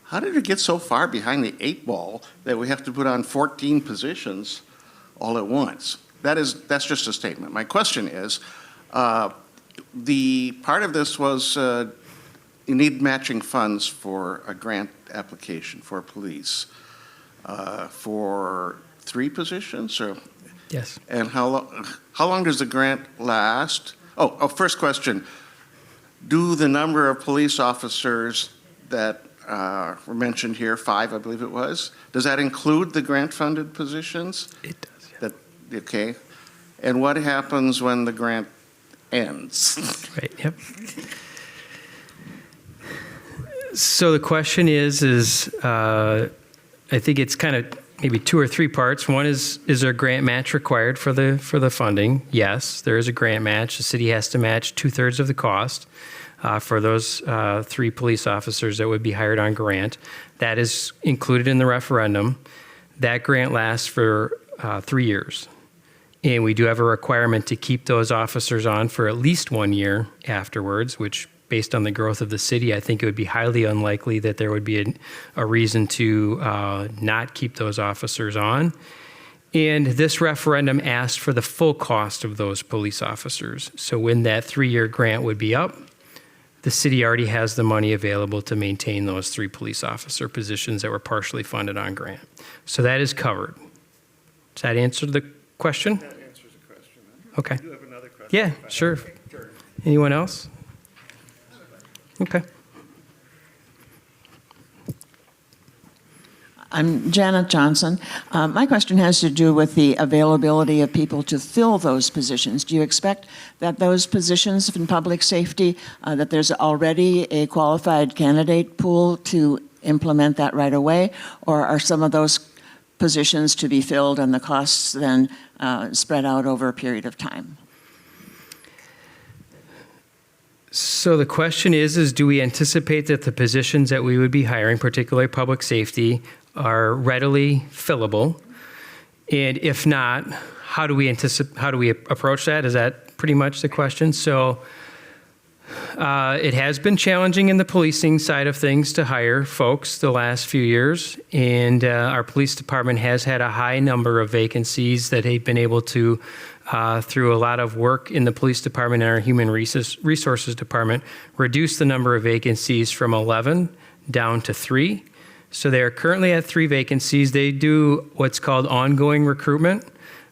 how did it get so far behind the 8 ball that we have to put on 14 positions all at once? That's just a statement. My question is, the part of this was you need matching funds for a grant application for police for 3 positions, or? Yes. And how long does the grant last? Oh, first question, do the number of police officers that were mentioned here, 5, I believe it was, does that include the grant-funded positions? It does, yeah. Okay. And what happens when the grant ends? Right, yep. So the question is I think it's kind of maybe 2 or 3 parts. One is there a grant match required for the funding? Yes, there is a grant match. The city has to match 2/3 of the cost for those 3 police officers that would be hired on grant. That is included in the referendum. That grant lasts for 3 years. And we do have a requirement to keep those officers on for at least 1 year afterwards, which based on the growth of the city, I think it would be highly unlikely that there would be a reason to not keep those officers on. And this referendum asked for the full cost of those police officers. So when that 3-year grant would be up, the city already has the money available to maintain those 3 police officer positions that were partially funded on grant. So that is covered. Does that answer the question? That answers the question. Okay. I do have another question. Yeah, sure. Anyone else? Okay. I'm Janet Johnson. My question has to do with the availability of people to fill those positions. Do you expect that those positions in public safety, that there's already a qualified candidate pool to implement that right away? Or are some of those positions to be filled and the costs then spread out over a period of time? So the question is do we anticipate that the positions that we would be hiring, particularly public safety, are readily fillable? And if not, how do we approach that? Is that pretty much the question? So it has been challenging in the policing side of things to hire folks the last few years, and our police department has had a high number of vacancies that they've been able to, through a lot of work in the police department and our human resources department, reduce the number of vacancies from 11 down to 3. So they are currently at 3 vacancies. They do what's called ongoing recruitment.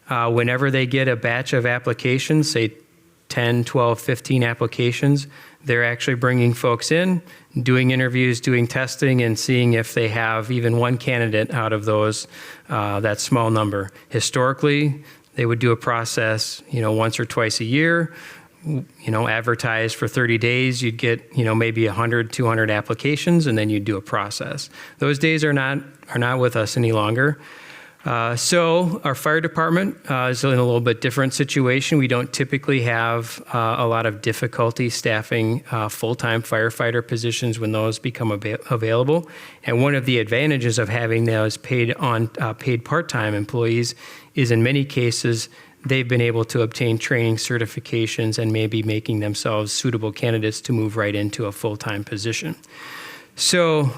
Whenever they get a batch of applications, say 10, 12, 15 applications, they're actually bringing folks in, doing interviews, doing testing, and seeing if they have even one candidate out of those, that small number. Historically, they would do a process, once or twice a year, advertise for 30 days, you'd get, maybe 100, 200 applications, and then you'd do a process. Those days are not with us any longer. So our fire department is in a little bit different situation. We don't typically have a lot of difficulty staffing full-time firefighter positions when those become available. And one of the advantages of having those paid part-time employees is in many cases they've been able to obtain training certifications and maybe making themselves suitable candidates to move right into a full-time position. So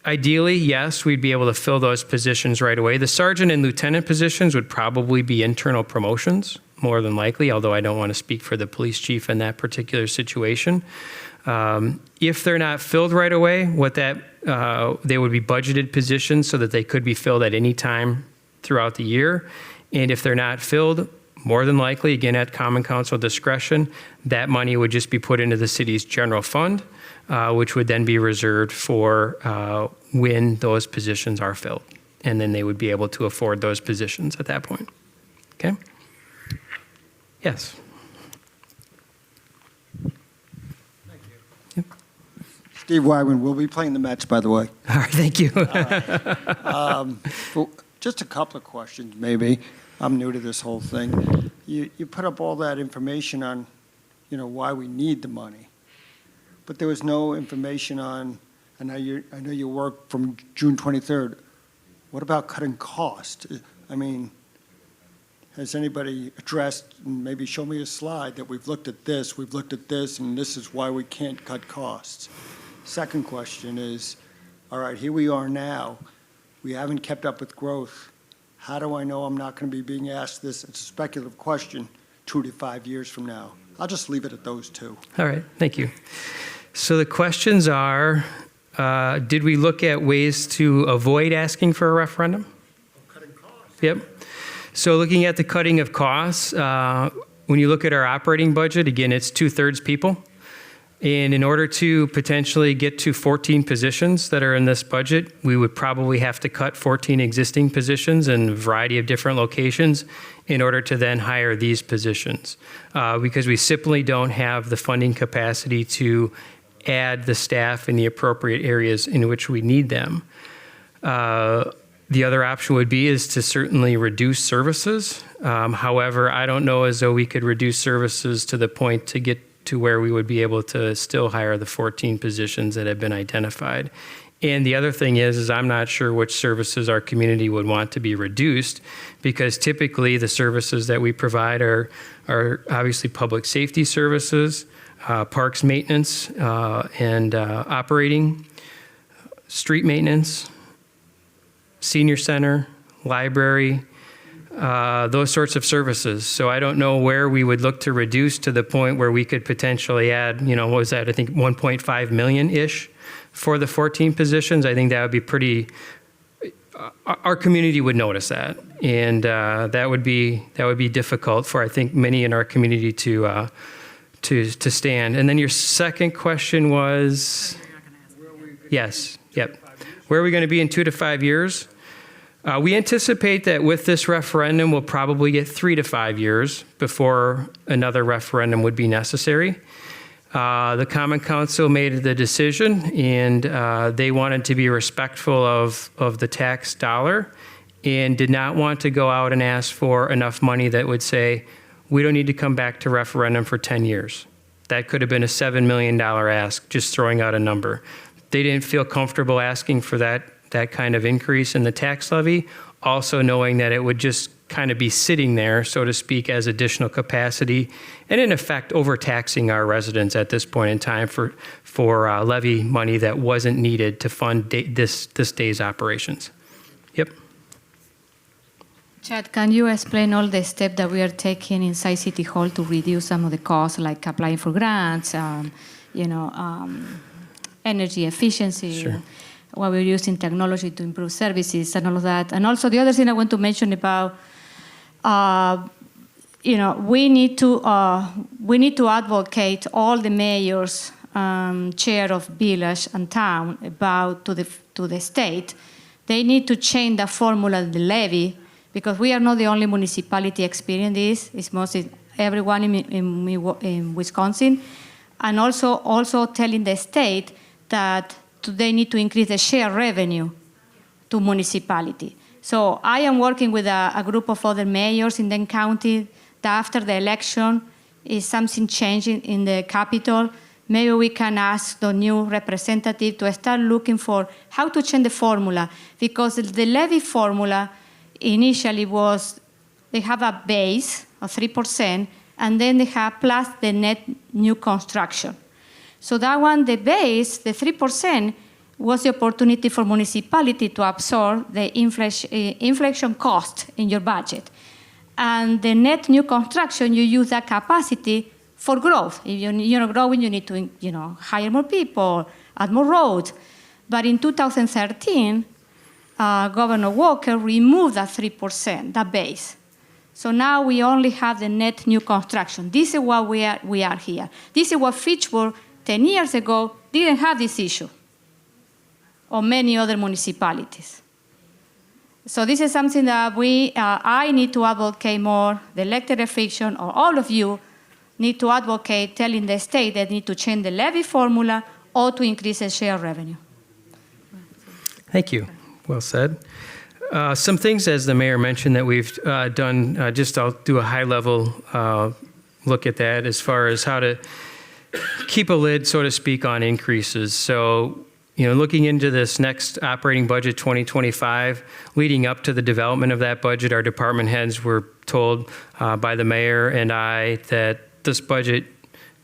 ideally, yes, we'd be able to fill those positions right away. The sergeant and lieutenant positions would probably be internal promotions, more than likely, although I don't want to speak for the police chief in that particular situation. If they're not filled right away, they would be budgeted positions so that they could be filled at any time throughout the year. And if they're not filled, more than likely, again, at Common Council discretion, that money would just be put into the city's general fund, which would then be reserved for when those positions are filled. And then they would be able to afford those positions at that point. Okay? Yes. Thank you. Yep. Steve Wyman, we'll be playing the Mets, by the way. All right, thank you. Well, just a couple of questions, maybe. I'm new to this whole thing. You put up all that information on, why we need the money, but there was no information on. I know you work from June 23rd. What about cutting costs? I mean, has anybody addressed? And maybe show me a slide that we've looked at this, and this is why we can't cut costs. Second question is, all right, here we are now. We haven't kept up with growth. How do I know I'm not going to be being asked this? It's a speculative question 2 to 5 years from now. I'll just leave it at those two. All right, thank you. So the questions are, did we look at ways to avoid asking for a referendum? Cutting costs. Yep. So looking at the cutting of costs, when you look at our operating budget, again, it's 2/3 people. And in order to potentially get to 14 positions that are in this budget, we would probably have to cut 14 existing positions in a variety of different locations in order to then hire these positions, because we simply don't have the funding capacity to add the staff in the appropriate areas in which we need them. The other option would be is to certainly reduce services. However, I don't know as though we could reduce services to the point to get to where we would be able to still hire the 14 positions that have been identified. And the other thing is I'm not sure which services our community would want to be reduced, because typically the services that we provide are obviously public safety services, parks maintenance, and operating, street maintenance, senior center, library, those sorts of services. So I don't know where we would look to reduce to the point where we could potentially add, what was that? I think 1.5 million-ish for the 14 positions. I think that would be pretty, our community would notice that. And that would be difficult for, I think, many in our community to to stand. And then your second question was? Yes, yep. Where are we going to be in 2 to 5 years? We anticipate that with this referendum, we'll probably get 3 to 5 years before another referendum would be necessary. The Common Council made the decision, and they wanted to be respectful of the tax dollar and did not want to go out and ask for enough money that would say, we don't need to come back to referendum for 10 years. That could have been a $7 million ask, just throwing out a number. They didn't feel comfortable asking for that kind of increase in the tax levy, also knowing that it would just kind of be sitting there, so to speak, as additional capacity, and in effect overtaxing our residents at this point in time for levy money that wasn't needed to fund this day's operations. Yep. Chad, can you explain all the steps that we are taking inside City Hall to reduce some of the costs, like applying for grants, energy efficiency, Sure. what we're using technology to improve services and all of that. And also the other thing I want to mention about, we need to advocate all the mayors, chair of village and town about to the state. They need to change the formula of the levy, because we are not the only municipality experiencing this. It's mostly everyone in Wisconsin. And also telling the state that they need to increase the share revenue to municipality. So I am working with a group of other mayors in the county that after the election, is something changing in the capital, maybe we can ask the new representative to start looking for how to change the formula, because the levy formula initially was, they have a base of 3%, and then they have plus the net new construction. So that one, the base, the 3%, was the opportunity for municipality to absorb the inflation cost in your budget. And the net new construction, you use that capacity for growth. If you're growing, you need to hire more people, add more roads. But in 2013, Governor Walker removed that 3%, that base. So now we only have the net new construction. This is what we are here. This is what Fitchburg 10 years ago didn't have this issue, or many other municipalities. So this is something that I need to advocate more. The elected official, or all of you, need to advocate, telling the state they need to change the levy formula or to increase the share revenue. Thank you. Well said. Some things, as the mayor mentioned, that we've done, I'll do a high-level look at that as far as how to keep a lid, so to speak, on increases. So, looking into this next operating budget 2025, leading up to the development of that budget, our department heads were told by the mayor and I that this budget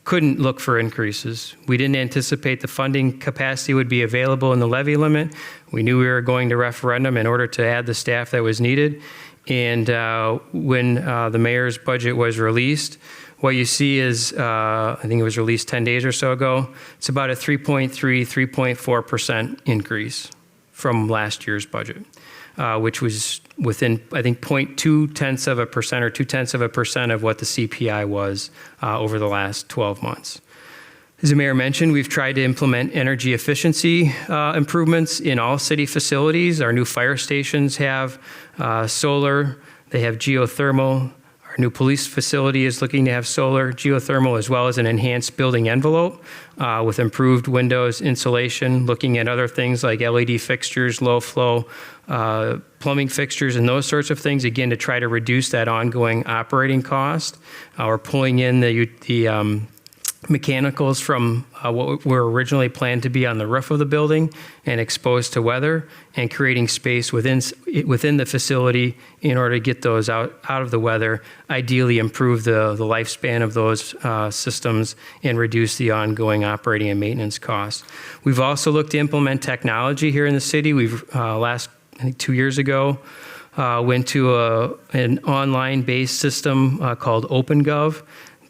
couldn't look for increases. We didn't anticipate the funding capacity would be available in the levy limit. We knew we were going to referendum in order to add the staff that was needed. And when the mayor's budget was released, what you see is, I think it was released 10 days or so ago, it's about a 3.4% increase from last year's budget, which was within, I think, 0.2% or 0.2% of what the CPI was over the last 12 months. As the mayor mentioned, we've tried to implement energy efficiency improvements in all city facilities. Our new fire stations have solar, they have geothermal. Our new police facility is looking to have solar, geothermal, as well as an enhanced building envelope with improved windows insulation, looking at other things like LED fixtures, low flow, plumbing fixtures, and those sorts of things, again, to try to reduce that ongoing operating cost. We're pulling in the mechanicals from what were originally planned to be on the roof of the building and exposed to weather, and creating space within the facility in order to get those out of the weather, ideally improve the lifespan of those systems and reduce the ongoing operating and maintenance costs. We've also looked to implement technology here in the city. We've I think 2 years ago, went to an online-based system called OpenGov.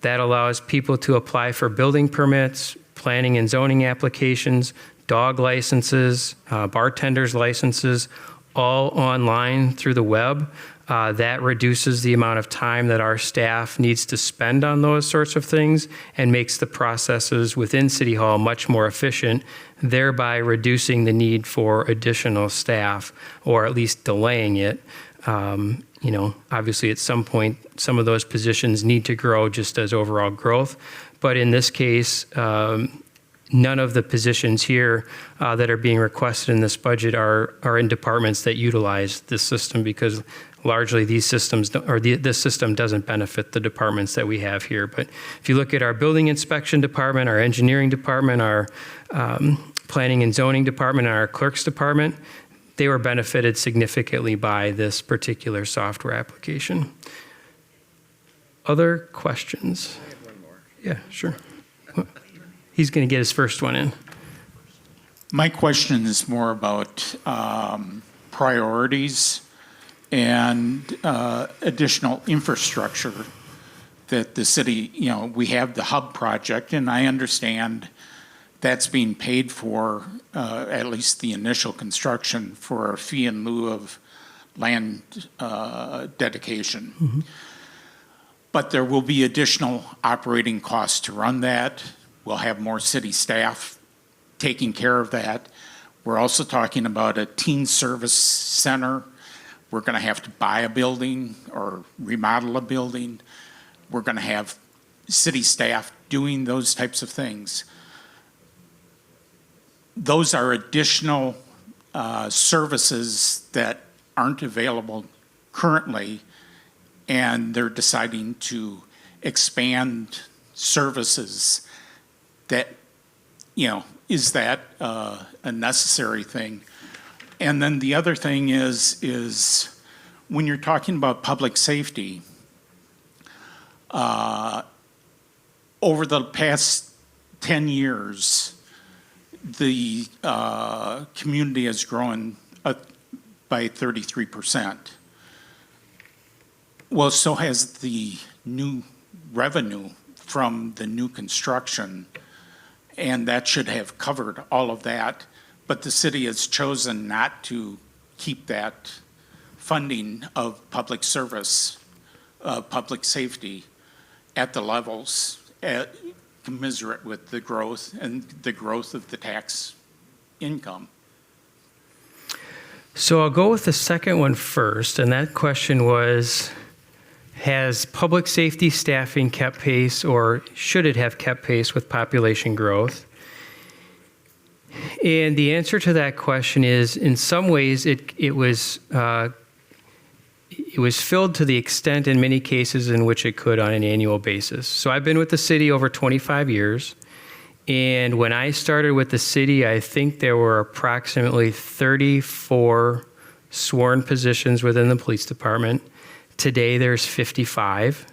That allows people to apply for building permits, planning and zoning applications, dog licenses, bartenders licenses, all online through the web. That reduces the amount of time that our staff needs to spend on those sorts of things and makes the processes within City Hall much more efficient, thereby reducing the need for additional staff, or at least delaying it. Obviously at some point, some of those positions need to grow just as overall growth. But in this case, none of the positions here that are being requested in this budget are in departments that utilize this system, because largely these systems, this system doesn't benefit the departments that we have here. But if you look at our building inspection department, our engineering department, our planning and zoning department, and our clerks department, they were benefited significantly by this particular software application. Other questions? I have one more. Yeah, sure. He's going to get his first one in. My question is more about priorities and additional infrastructure that the city, we have the hub project, and I understand that's being paid for, at least the initial construction, for a fee in lieu of land dedication. Mm-hmm. But there will be additional operating costs to run that. We'll have more city staff taking care of that. We're also talking about a teen service center. We're going to have to buy a building or remodel a building. We're going to have city staff doing those types of things. Those are additional services that aren't available currently, and they're deciding to expand services that, is that a necessary thing? And then the other thing is when you're talking about public safety, over the past 10 years, the community has grown by 33%. Well, so has the new revenue from the new construction, and that should have covered all of that. But the city has chosen not to keep that funding of public service, public safety at the levels commensurate with the growth and the growth of the tax income. So I'll go with the second one first, and that question was, has public safety staffing kept pace, or should it have kept pace with population growth? And the answer to that question is, in some ways, it was filled to the extent in many cases in which it could on an annual basis. So I've been with the city over 25 years, and when I started with the city, I think there were approximately 34 sworn positions within the police department. Today there's 55,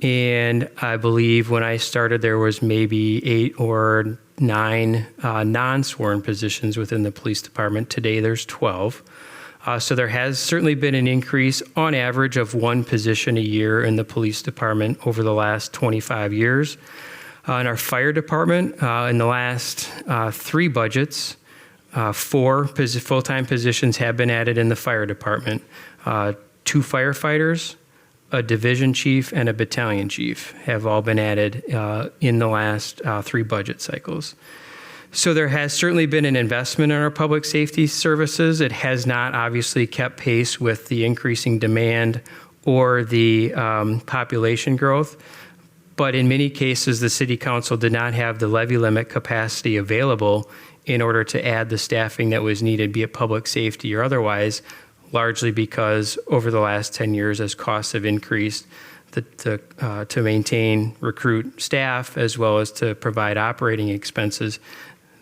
and I believe when I started there was maybe 8 or 9 non-sworn positions within the police department. Today there's 12. So there has certainly been an increase on average of 1 position a year in the police department over the last 25 years. In our fire department, in the last 3 budgets, 4 full-time positions have been added in the fire department. 2 firefighters, a division chief, and a battalion chief have all been added in the last 3 budget cycles. So there has certainly been an investment in our public safety services. It has not obviously kept pace with the increasing demand or the population growth. But in many cases, the city council did not have the levy limit capacity available in order to add the staffing that was needed, be it public safety or otherwise, largely because over the last 10 years, as costs have increased, to maintain, recruit staff, as well as to provide operating expenses,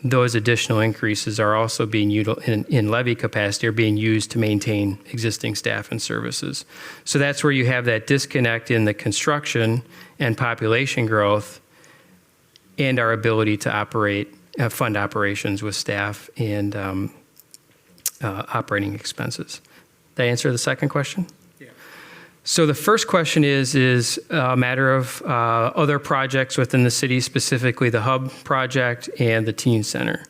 those additional increases are also being in levy capacity, are being used to maintain existing staff and services. So that's where you have that disconnect in the construction and population growth and our ability to fund operations with staff and operating expenses. Did I answer the second question? Yeah. So the first question is a matter of other projects within the city, specifically the hub project and the teen center.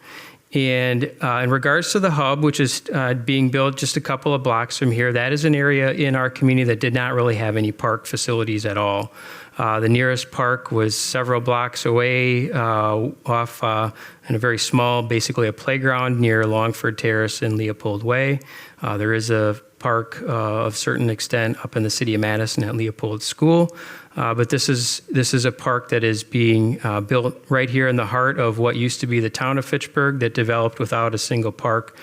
And in regards to the hub, which is being built just a couple of blocks from here, that is an area in our community that did not really have any park facilities at all. The nearest park was several blocks away off in a very small, basically a playground near Longford Terrace and Leopold Way. There is a park of certain extent up in the city of Madison at Leopold School. But this is a park that is being built right here in the heart of what used to be the town of Fitchburg that developed without a single park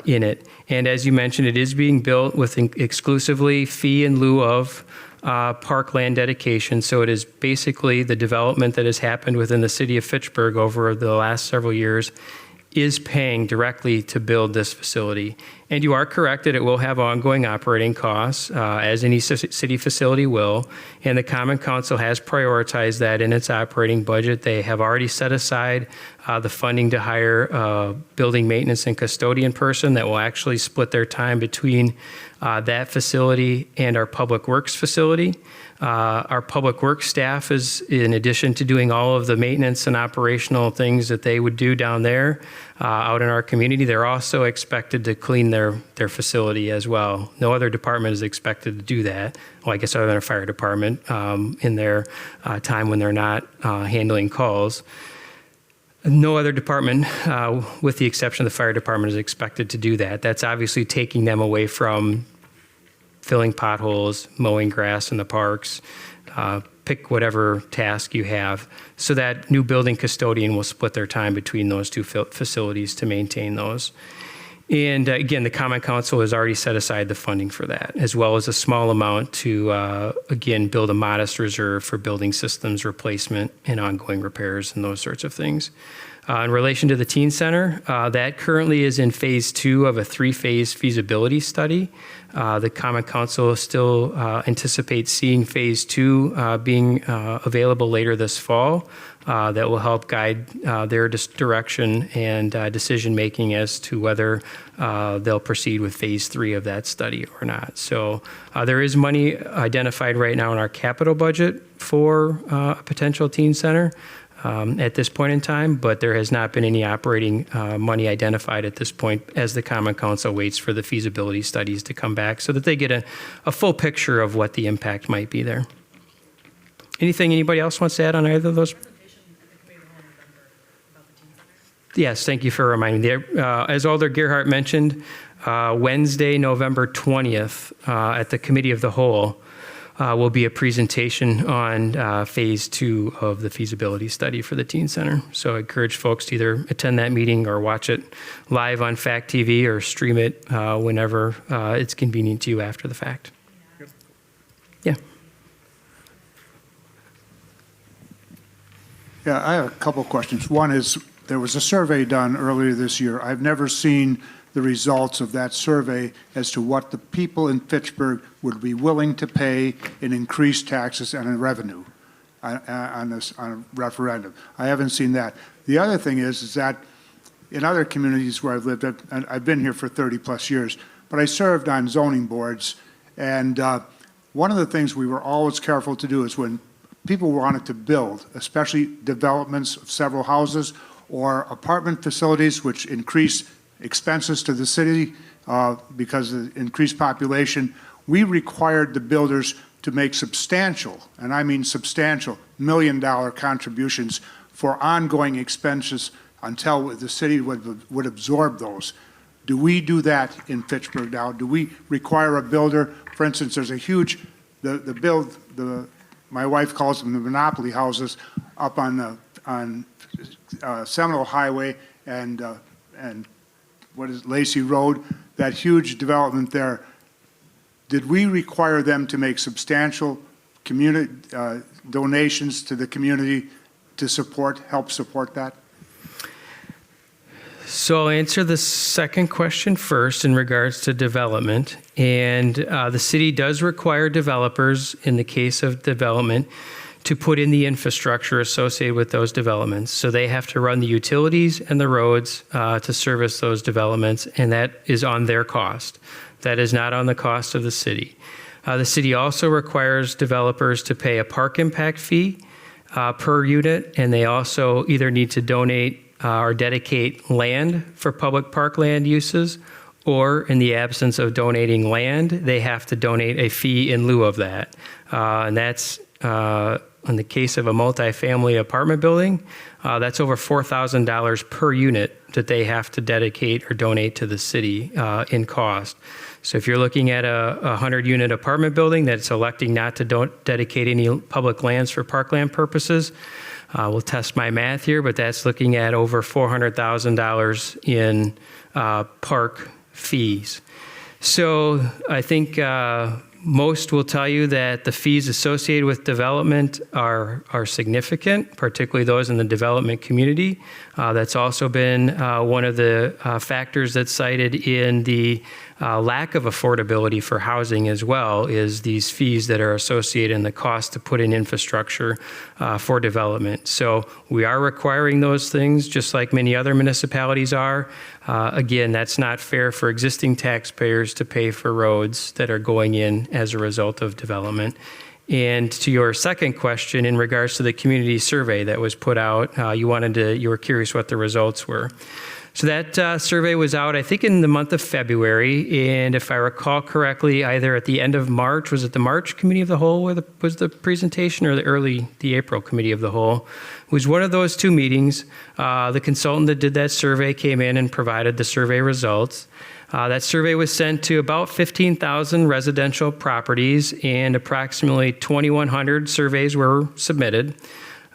in it. And as you mentioned, it is being built with exclusively fee in lieu of parkland dedication. So it is basically the development that has happened within the city of Fitchburg over the last several years is paying directly to build this facility. And you are correct that it will have ongoing operating costs, as any city facility will, and the Common Council has prioritized that in its operating budget. They have already set aside the funding to hire a building maintenance and custodian person that will actually split their time between that facility and our Public Works facility. Our Public Works staff is, in addition to doing all of the maintenance and operational things that they would do down there out in our community, they're also expected to clean their facility as well. No other department is expected to do that. Well, I guess other than a fire department in their time when they're not handling calls. No other department, with the exception of the fire department, is expected to do that. That's obviously taking them away from filling potholes, mowing grass in the parks, pick whatever task you have. So that new building custodian will split their time between those two facilities to maintain those. And again, the Common Council has already set aside the funding for that, as well as a small amount to, again, build a modest reserve for building systems replacement and ongoing repairs and those sorts of things. In relation to the teen center, that currently is in phase 2 of a 3-phase feasibility study. The Common Council still anticipates seeing phase 2 being available later this fall. That will help guide their direction and decision-making as to whether they'll proceed with phase 3 of that study or not. So there is money identified right now in our capital budget for a potential teen center at this point in time, but there has not been any operating money identified at this point as the Common Council waits for the feasibility studies to come back so that they get a full picture of what the impact might be there. Anything anybody else wants to add on either of those? Yes, thank you for reminding me. As Alder Gerhardt mentioned, Wednesday, November 20th, at the Committee of the Whole, will be a presentation on phase 2 of the feasibility study for the teen center. So I encourage folks to either attend that meeting or watch it live on Fact TV or stream it whenever it's convenient to you after the fact. Yeah. Yeah, I have a couple of questions. One is, there was a survey done earlier this year. I've never seen the results of that survey as to what the people in Fitchburg would be willing to pay in increased taxes and in revenue on a referendum. I haven't seen that. The other thing is that in other communities where I've lived, and I've been here for 30 plus years, but I served on zoning boards, and one of the things we were always careful to do is when people wanted to build, especially developments of several houses or apartment facilities which increase expenses to the city because of the increased population, we required the builders to make substantial, and I mean substantial, $1 million contributions for ongoing expenses until the city would absorb those. Do we do that in Fitchburg now? Do we require a builder? For instance, there's a huge, my wife calls them the monopoly houses up on Seminole Highway and what is Lacey Road, that huge development there. Did we require them to make substantial community donations to the community to help support that? So I'll answer the second question first in regards to development. And the city does require developers, in the case of development, to put in the infrastructure associated with those developments. So they have to run the utilities and the roads to service those developments, and that is on their cost. That is not on the cost of the city. The city also requires developers to pay a park impact fee per unit, and they also either need to donate or dedicate land for public park land uses, or in the absence of donating land, they have to donate a fee in lieu of that. And that's, in the case of a multifamily apartment building, that's over $4,000 per unit that they have to dedicate or donate to the city in cost. So if you're looking at a 100-unit apartment building that's electing not to dedicate any public lands for parkland purposes, we'll test my math here, but that's looking at over $400,000 in park fees. So I think most will tell you that the fees associated with development are significant, particularly those in the development community. That's also been one of the factors that's cited in the lack of affordability for housing as well, is these fees that are associated in the cost to put in infrastructure for development. So we are requiring those things just like many other municipalities are. Again, that's not fair for existing taxpayers to pay for roads that are going in as a result of development. And to your second question, in regards to the community survey that was put out, you were curious what the results were. So that survey was out, I think, in the month of February, and if I recall correctly, either at the end of March, was it the March Committee of the Whole was the presentation, or the April Committee of the Whole? It was one of those two meetings. The consultant that did that survey came in and provided the survey results. That survey was sent to about 15,000 residential properties, and approximately 2,100 surveys were submitted.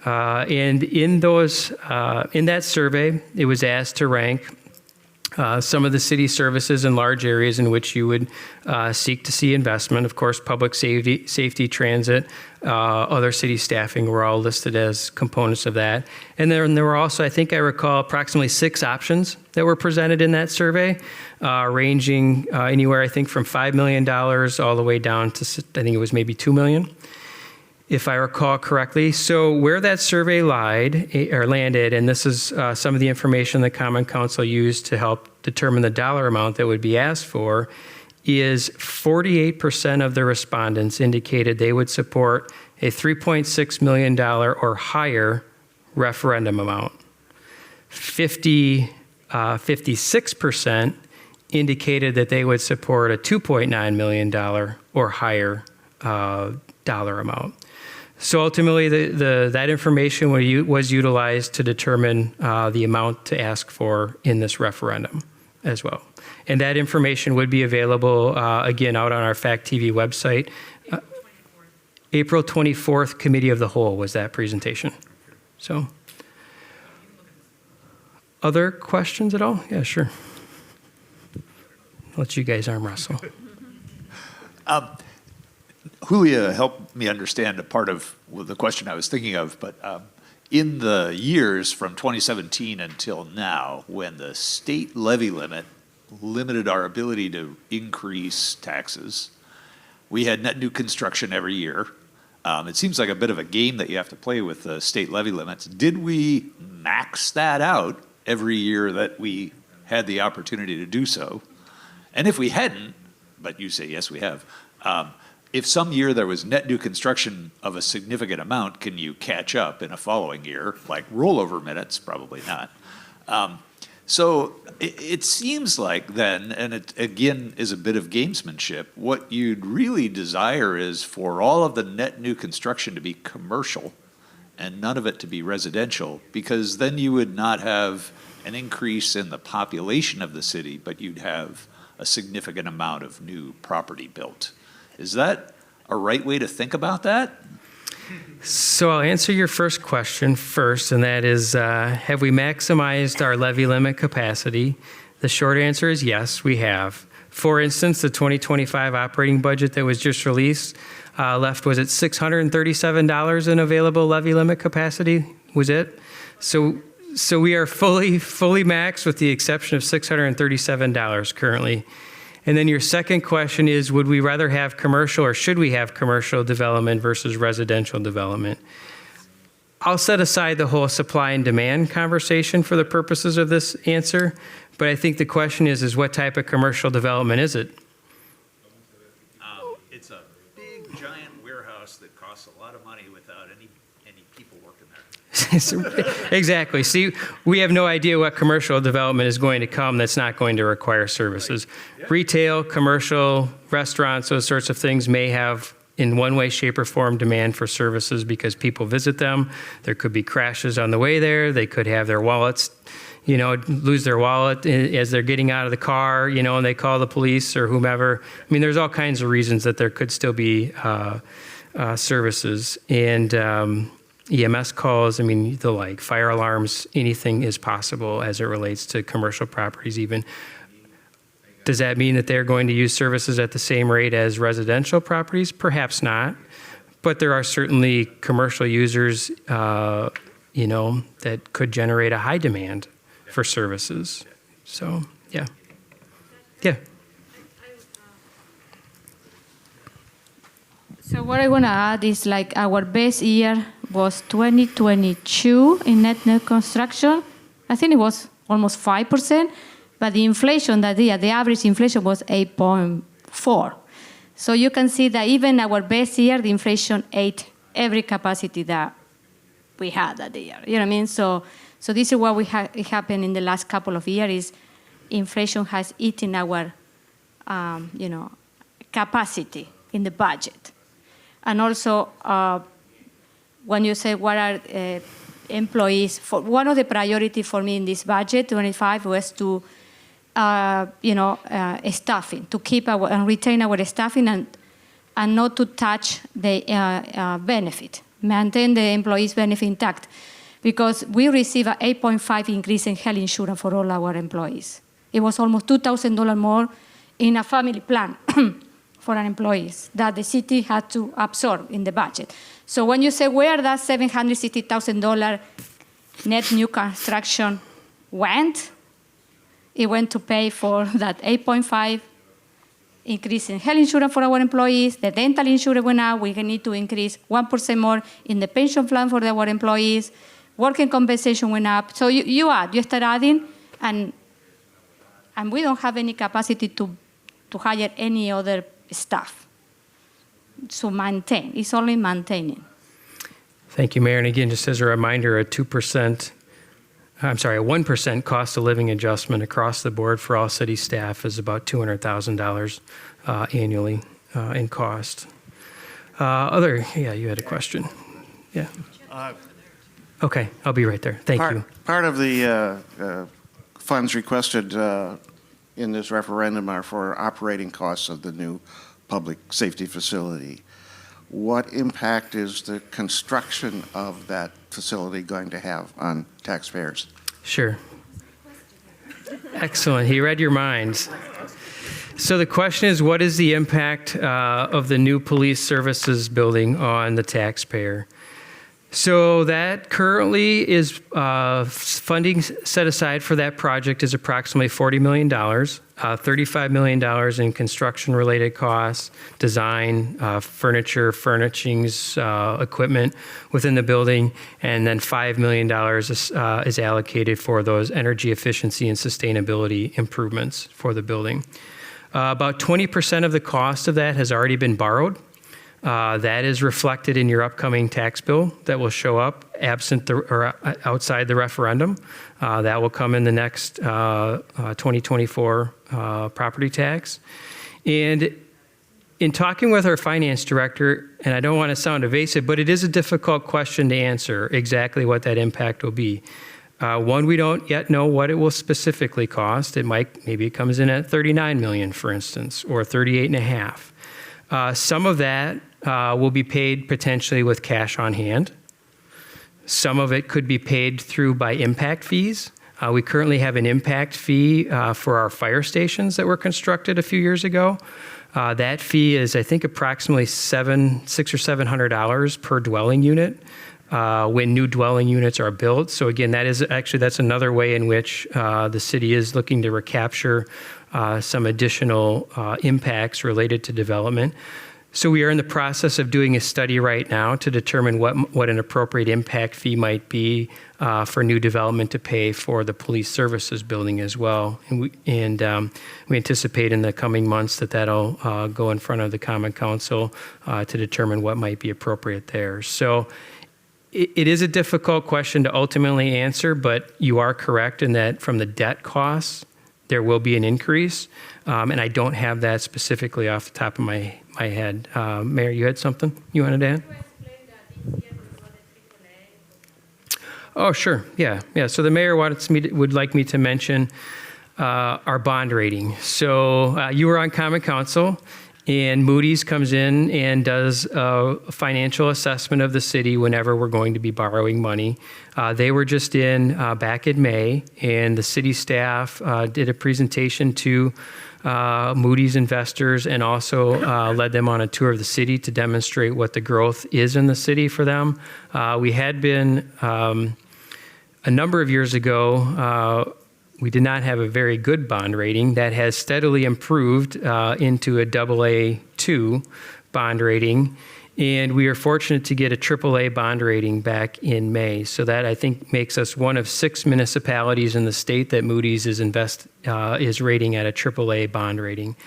And in that survey, it was asked to rank some of the city services in large areas in which you would seek to see investment. Of course, public safety, transit, other city staffing were all listed as components of that. And then there were also, I think I recall, approximately 6 options that were presented in that survey, ranging anywhere, I think, from $5 million all the way down to, I think it was maybe $2 million. If I recall correctly. So where that survey landed, and this is some of the information the Common Council used to help determine the dollar amount that would be asked for, is 48% of the respondents indicated they would support a $3.6 million or higher referendum amount. 56% indicated that they would support a $2.9 million or higher dollar amount. So ultimately, that information was utilized to determine the amount to ask for in this referendum as well. And that information would be available, again, out on our Fact TV website. April 24th, Committee of the Whole was that presentation. So, other questions at all? Yeah, sure. I'll let you guys arm wrestle. Julia helped me understand a part of the question I was thinking of, but in the years from 2017 until now, when the state levy limit limited our ability to increase taxes, we had net new construction every year. It seems like a bit of a game that you have to play with the state levy limits. Did we max that out every year that we had the opportunity to do so? And if we hadn't, but you say yes, we have, if some year there was net new construction of a significant amount, can you catch up in a following year? Like rollover minutes, probably not. So it seems like then, and it again is a bit of gamesmanship, what you'd really desire is for all of the net new construction to be commercial and none of it to be residential, because then you would not have an increase in the population of the city, but you'd have a significant amount of new property built. Is that a right way to think about that? So I'll answer your first question first, and that is, have we maximized our levy limit capacity? The short answer is yes, we have. For instance, the 2025 operating budget that was just released left, was it $637 in available levy limit capacity? Was it? So we are fully maxed with the exception of $637 currently. And then your second question is, would we rather have commercial or should we have commercial development versus residential development? I'll set aside the whole supply and demand conversation for the purposes of this answer, but I think the question is what type of commercial development is it? It's a big, giant warehouse that costs a lot of money without any any people working there. Exactly. See, we have no idea what commercial development is going to come that's not going to require services. Retail, commercial, restaurants, those sorts of things may have, in one way, shape, or form, demand for services because people visit them. There could be crashes on the way there. They could have their wallets, lose their wallet as they're getting out of the car, and they call the police or whomever. I mean, there's all kinds of reasons that there could still be services. And EMS calls, the like, fire alarms, anything is possible as it relates to commercial properties even. Does that mean that they're going to use services at the same rate as residential properties? Perhaps not. But there are certainly commercial users, that could generate a high demand for services. So, yeah. Yeah. So what I want to add is like our best year was 2022 in net construction. I think it was almost 5%, but the inflation that year, the average inflation was 8.4. So you can see that even our best year, the inflation ate every capacity that we had that year. You know what I mean? So this is what it happened in the last couple of years is inflation has eaten our, capacity in the budget. And also, when you say what are employees, one of the priorities for me in this budget, 25, was to, staffing, to keep and retain our staffing and not to touch the benefit, maintain the employees' benefit intact. Because we receive an 8.5 increase in health insurance for all our employees. It was almost $2,000 more in a family plan for our employees that the city had to absorb in the budget. So when you say where that $760,000 net new construction went, it went to pay for that 8.5 increase in health insurance for our employees. The dental insurance went up. We need to increase 1% more in the pension plan for our employees. Working compensation went up. So you start adding, and we don't have any capacity to hire any other staff. So maintain. It's only maintaining. Thank you, Mayor. And again, just as a reminder, a 1% cost of living adjustment across the board for all city staff is about $200,000 annually in cost. You had a question. Yeah. Okay, I'll be right there. Thank you. Part of the funds requested in this referendum are for operating costs of the new public safety facility. What impact is the construction of that facility going to have on taxpayers? Sure. Excellent. He read your minds. So the question is, what is the impact of the new police services building on the taxpayer? So that currently is funding set aside for that project is approximately $40 million, $35 million in construction-related costs, design, furniture, furnishings, equipment within the building, and then $5 million is allocated for those energy efficiency and sustainability improvements for the building. About 20% of the cost of that has already been borrowed. That is reflected in your upcoming tax bill that will show up outside the referendum. That will come in the next 2024 property tax. And in talking with our finance director, and I don't want to sound evasive, but it is a difficult question to answer exactly what that impact will be. One, we don't yet know what it will specifically cost. Maybe it comes in at $39 million, for instance, or $38.5. Some of that will be paid potentially with cash on hand. Some of it could be paid by impact fees. We currently have an impact fee for our fire stations that were constructed a few years ago. That fee is, I think, approximately $600 or $700 per dwelling unit when new dwelling units are built. So again, that's another way in which the city is looking to recapture some additional impacts related to development. So we are in the process of doing a study right now to determine what an appropriate impact fee might be for new development to pay for the police services building as well. And we anticipate in the coming months that'll go in front of the Common Council to determine what might be appropriate there. So it is a difficult question to ultimately answer, but you are correct in that from the debt costs, there will be an increase. And I don't have that specifically off the top of my head. Mayor, you had something you wanted to add? Oh, sure. Yeah. So the mayor would like me to mention our bond rating. So you were on Common Council, and Moody's comes in and does a financial assessment of the city whenever we're going to be borrowing money. They were just in back in May, and the city staff did a presentation to Moody's investors and also led them on a tour of the city to demonstrate what the growth is in the city for them. We had been, a number of years ago, we did not have a very good bond rating. That has steadily improved into a AA2 bond rating. And we are fortunate to get a AAA bond rating back in May. So that, I think, makes us one of 6 municipalities in the state that Moody's is rating at a AAA bond rating.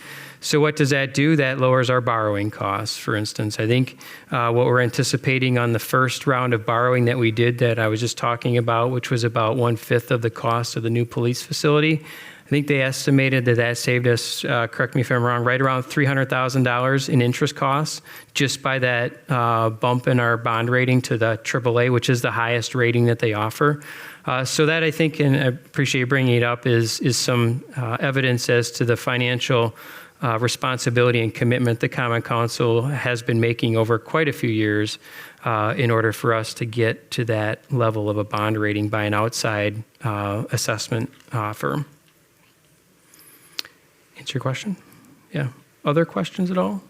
So what does that do? That lowers our borrowing costs, for instance. I think what we're anticipating on the first round of borrowing that we did that I was just talking about, which was about 1/5 of the cost of the new police facility, I think they estimated that saved us, correct me if I'm wrong, right around $300,000 in interest costs just by that bump in our bond rating to the AAA, which is the highest rating that they offer. So that, I think, and I appreciate you bringing it up, is some evidence as to the financial responsibility and commitment the Common Council has been making over quite a few years in order for us to get to that level of a bond rating by an outside assessment firm. Answer your question? Yeah. Other questions at all?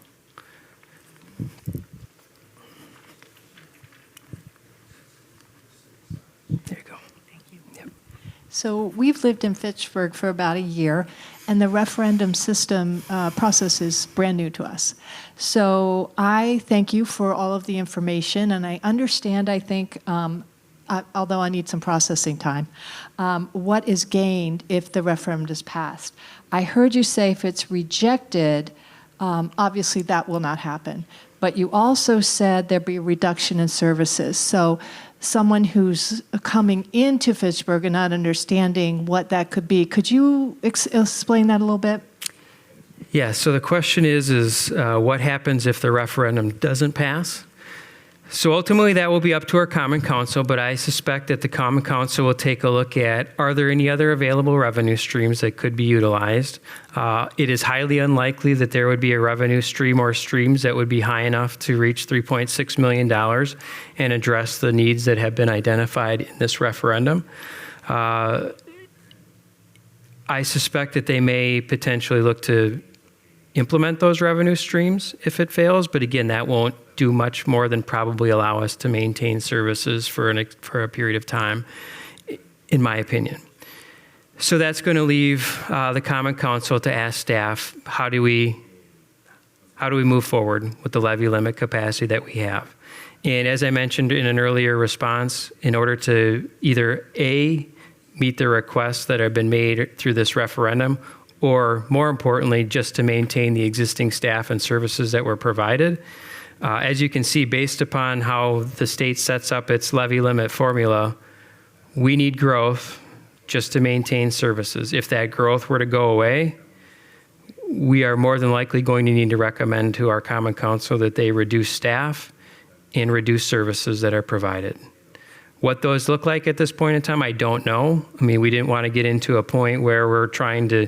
There you go. Thank you. Yep. So we've lived in Fitchburg for about a year, and the referendum system process is brand new to us. So I thank you for all of the information, and I understand, I think, although I need some processing time, what is gained if the referendum is passed. I heard you say if it's rejected, obviously that will not happen. But you also said there'd be a reduction in services. So someone who's coming into Fitchburg and not understanding what that could be, could you explain that a little bit? Yeah, so the question is what happens if the referendum doesn't pass? So ultimately that will be up to our Common Council, but I suspect that the Common Council will take a look at, are there any other available revenue streams that could be utilized? It is highly unlikely that there would be a revenue stream or streams that would be high enough to reach $3.6 million and address the needs that have been identified in this referendum. I suspect that they may potentially look to implement those revenue streams if it fails, but again, that won't do much more than probably allow us to maintain services for a period of time, in my opinion. So that's going to leave the Common Council to ask staff, how do we move forward with the levy limit capacity that we have? And as I mentioned in an earlier response, in order to either A, meet the requests that have been made through this referendum, or more importantly, just to maintain the existing staff and services that were provided. As you can see, based upon how the state sets up its levy limit formula, we need growth just to maintain services. If that growth were to go away, we are more than likely going to need to recommend to our Common Council that they reduce staff and reduce services that are provided. What those look like at this point in time, I don't know. I mean, we didn't want to get into a point where we're trying to,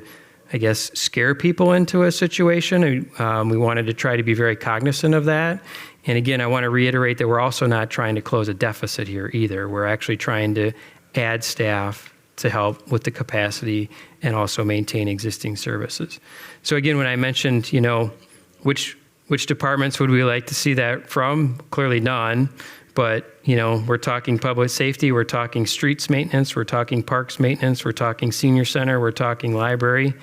I guess, scare people into a situation. We wanted to try to be very cognizant of that. And again, I want to reiterate that we're also not trying to close a deficit here either. We're actually trying to add staff to help with the capacity and also maintain existing services. So again, when I mentioned, which departments would we like to see that from? Clearly none. But, we're talking public safety, we're talking streets maintenance, we're talking parks maintenance, we're talking senior center, we're talking library.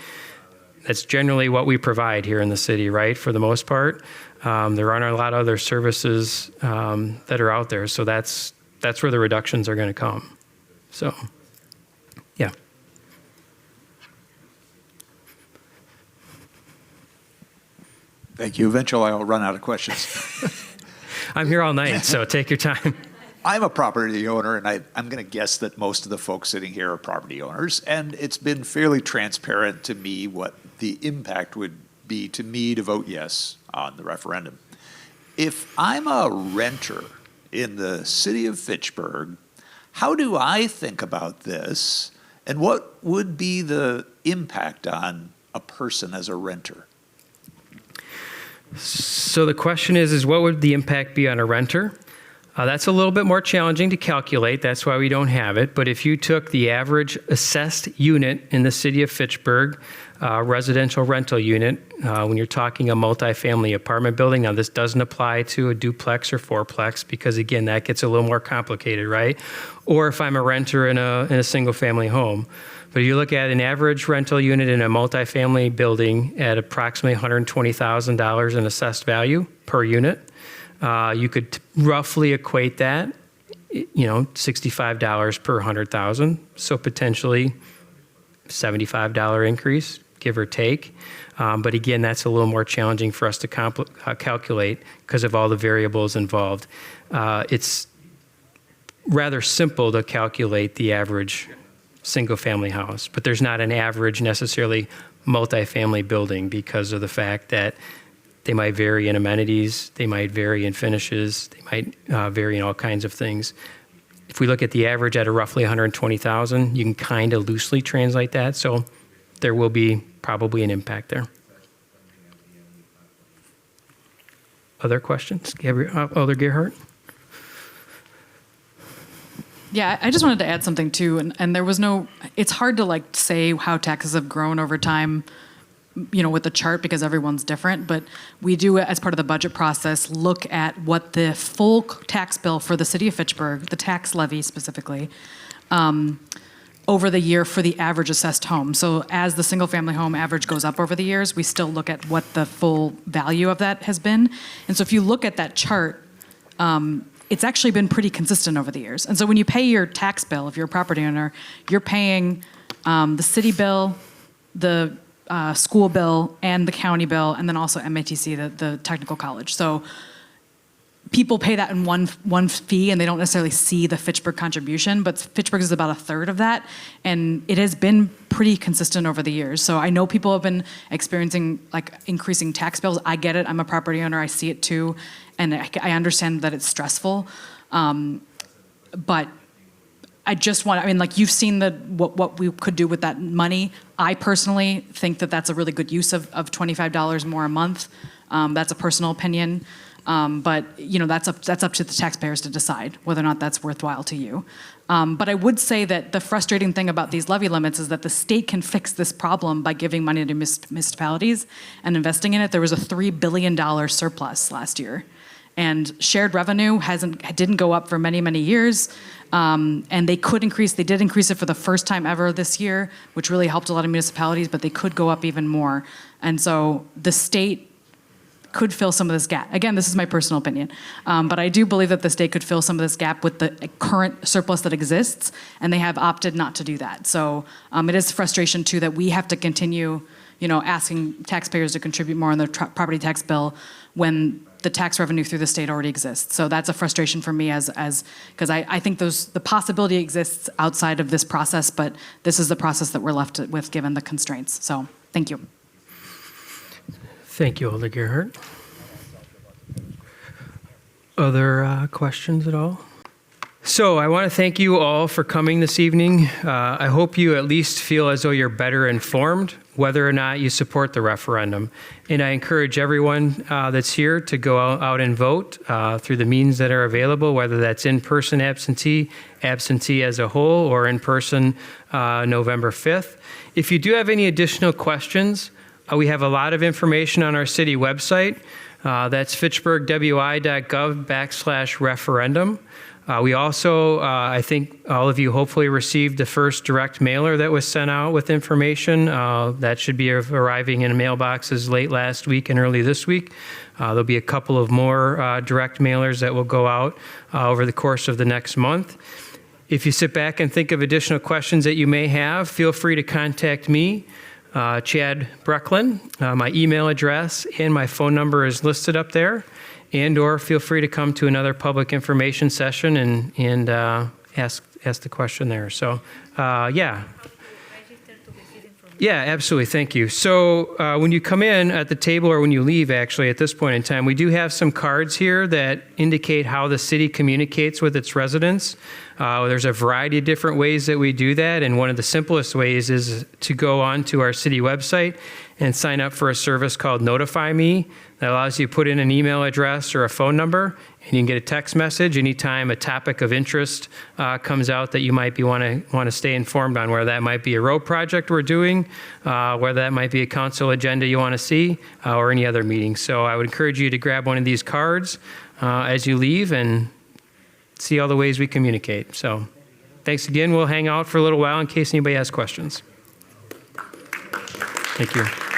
That's generally what we provide here in the city, right, for the most part. There aren't a lot of other services that are out there, so that's where the reductions are going to come. So, yeah. Thank you. Eventually I'll run out of questions. I'm here all night, so take your time. I'm a property owner, and I'm going to guess that most of the folks sitting here are property owners, and it's been fairly transparent to me what the impact would be to me to vote yes on the referendum. If I'm a renter in the city of Fitchburg, how do I think about this, and what would be the impact on a person as a renter? So the question is what would the impact be on a renter? That's a little bit more challenging to calculate. That's why we don't have it. But if you took the average assessed unit in the city of Fitchburg, residential rental unit, when you're talking a multifamily apartment building, now this doesn't apply to a duplex or fourplex because, again, that gets a little more complicated, right? Or if I'm a renter in a single family home. But if you look at an average rental unit in a multifamily building at approximately $120,000 in assessed value per unit, you could roughly equate that, $65 per 100,000. So potentially $75 increase, give or take. But again, that's a little more challenging for us to calculate because of all the variables involved. It's rather simple to calculate the average single-family house, but there's not an average necessarily multifamily building because of the fact that they might vary in amenities, they might vary in finishes, they might vary in all kinds of things. If we look at the average at a roughly 120,000, you can kind of loosely translate that, so there will be probably an impact there. Other questions? Alder Gerhardt? Yeah, I just wanted to add something too, and there was it's hard to say how taxes have grown over time, with the chart because everyone's different, but we do, as part of the budget process, look at what the full tax bill for the city of Fitchburg, the tax levy specifically, over the year for the average assessed home. So as the single family home average goes up over the years, we still look at what the full value of that has been. And so if you look at that chart, it's actually been pretty consistent over the years. And so when you pay your tax bill, if you're a property owner, you're paying the city bill, the school bill, and the county bill, and then also MATC, the technical college. So people pay that in one fee, and they don't necessarily see the Fitchburg contribution, but Fitchburg is about a third of that, and it has been pretty consistent over the years. So I know people have been experiencing increasing tax bills. I get it. I'm a property owner. I see it too, and I understand that it's stressful. But I just want, you've seen what we could do with that money. I personally think that that's a really good use of $25 more a month. That's a personal opinion. But that's up to the taxpayers to decide whether or not that's worthwhile to you. But I would say that the frustrating thing about these levy limits is that the state can fix this problem by giving money to municipalities and investing in it. There was a $3 billion surplus last year, and shared revenue didn't go up for many, many years. And they did increase it for the first time ever this year, which really helped a lot of municipalities, but they could go up even more. And so the state could fill some of this gap. Again, this is my personal opinion, but I do believe that the state could fill some of this gap with the current surplus that exists, and they have opted not to do that. So it is frustration too that we have to continue, asking taxpayers to contribute more on their property tax bill when the tax revenue through the state already exists. So that's a frustration for me because I think the possibility exists outside of this process, but this is the process that we're left with given the constraints. So thank you. Thank you, Alder Gerhardt. Other questions at all? So I want to thank you all for coming this evening. I hope you at least feel as though you're better informed whether or not you support the referendum. And I encourage everyone that's here to go out and vote through the means that are available, whether that's in-person absentee as a whole, or in person November 5th. If you do have any additional questions, we have a lot of information on our city website. That's fitchburgwi.gov/referendum. We also, I think all of you hopefully received the first direct mailer that was sent out with information. That should be arriving in mailboxes late last week and early this week. There'll be a couple of more direct mailers that will go out over the course of the next month. If you sit back and think of additional questions that you may have, feel free to contact me. Chad Brecklin. My email address and my phone number is listed up there. and/or feel free to come to another public information session and ask the question there. So, yeah. Yeah, absolutely. Thank you. So when you come in at the table, or when you leave, actually, at this point in time, we do have some cards here that indicate how the city communicates with its residents. There's a variety of different ways that we do that, and one of the simplest ways is to go onto our city website and sign up for a service called Notify Me that allows you to put in an email address or a phone number, and you can get a text message anytime a topic of interest comes out that you might be want to stay informed on, whether that might be a road project we're doing, whether that might be a council agenda you want to see, or any other meeting. So I would encourage you to grab one of these cards as you leave and see all the ways we communicate. So thanks again. We'll hang out for a little while in case anybody has questions. Thank you.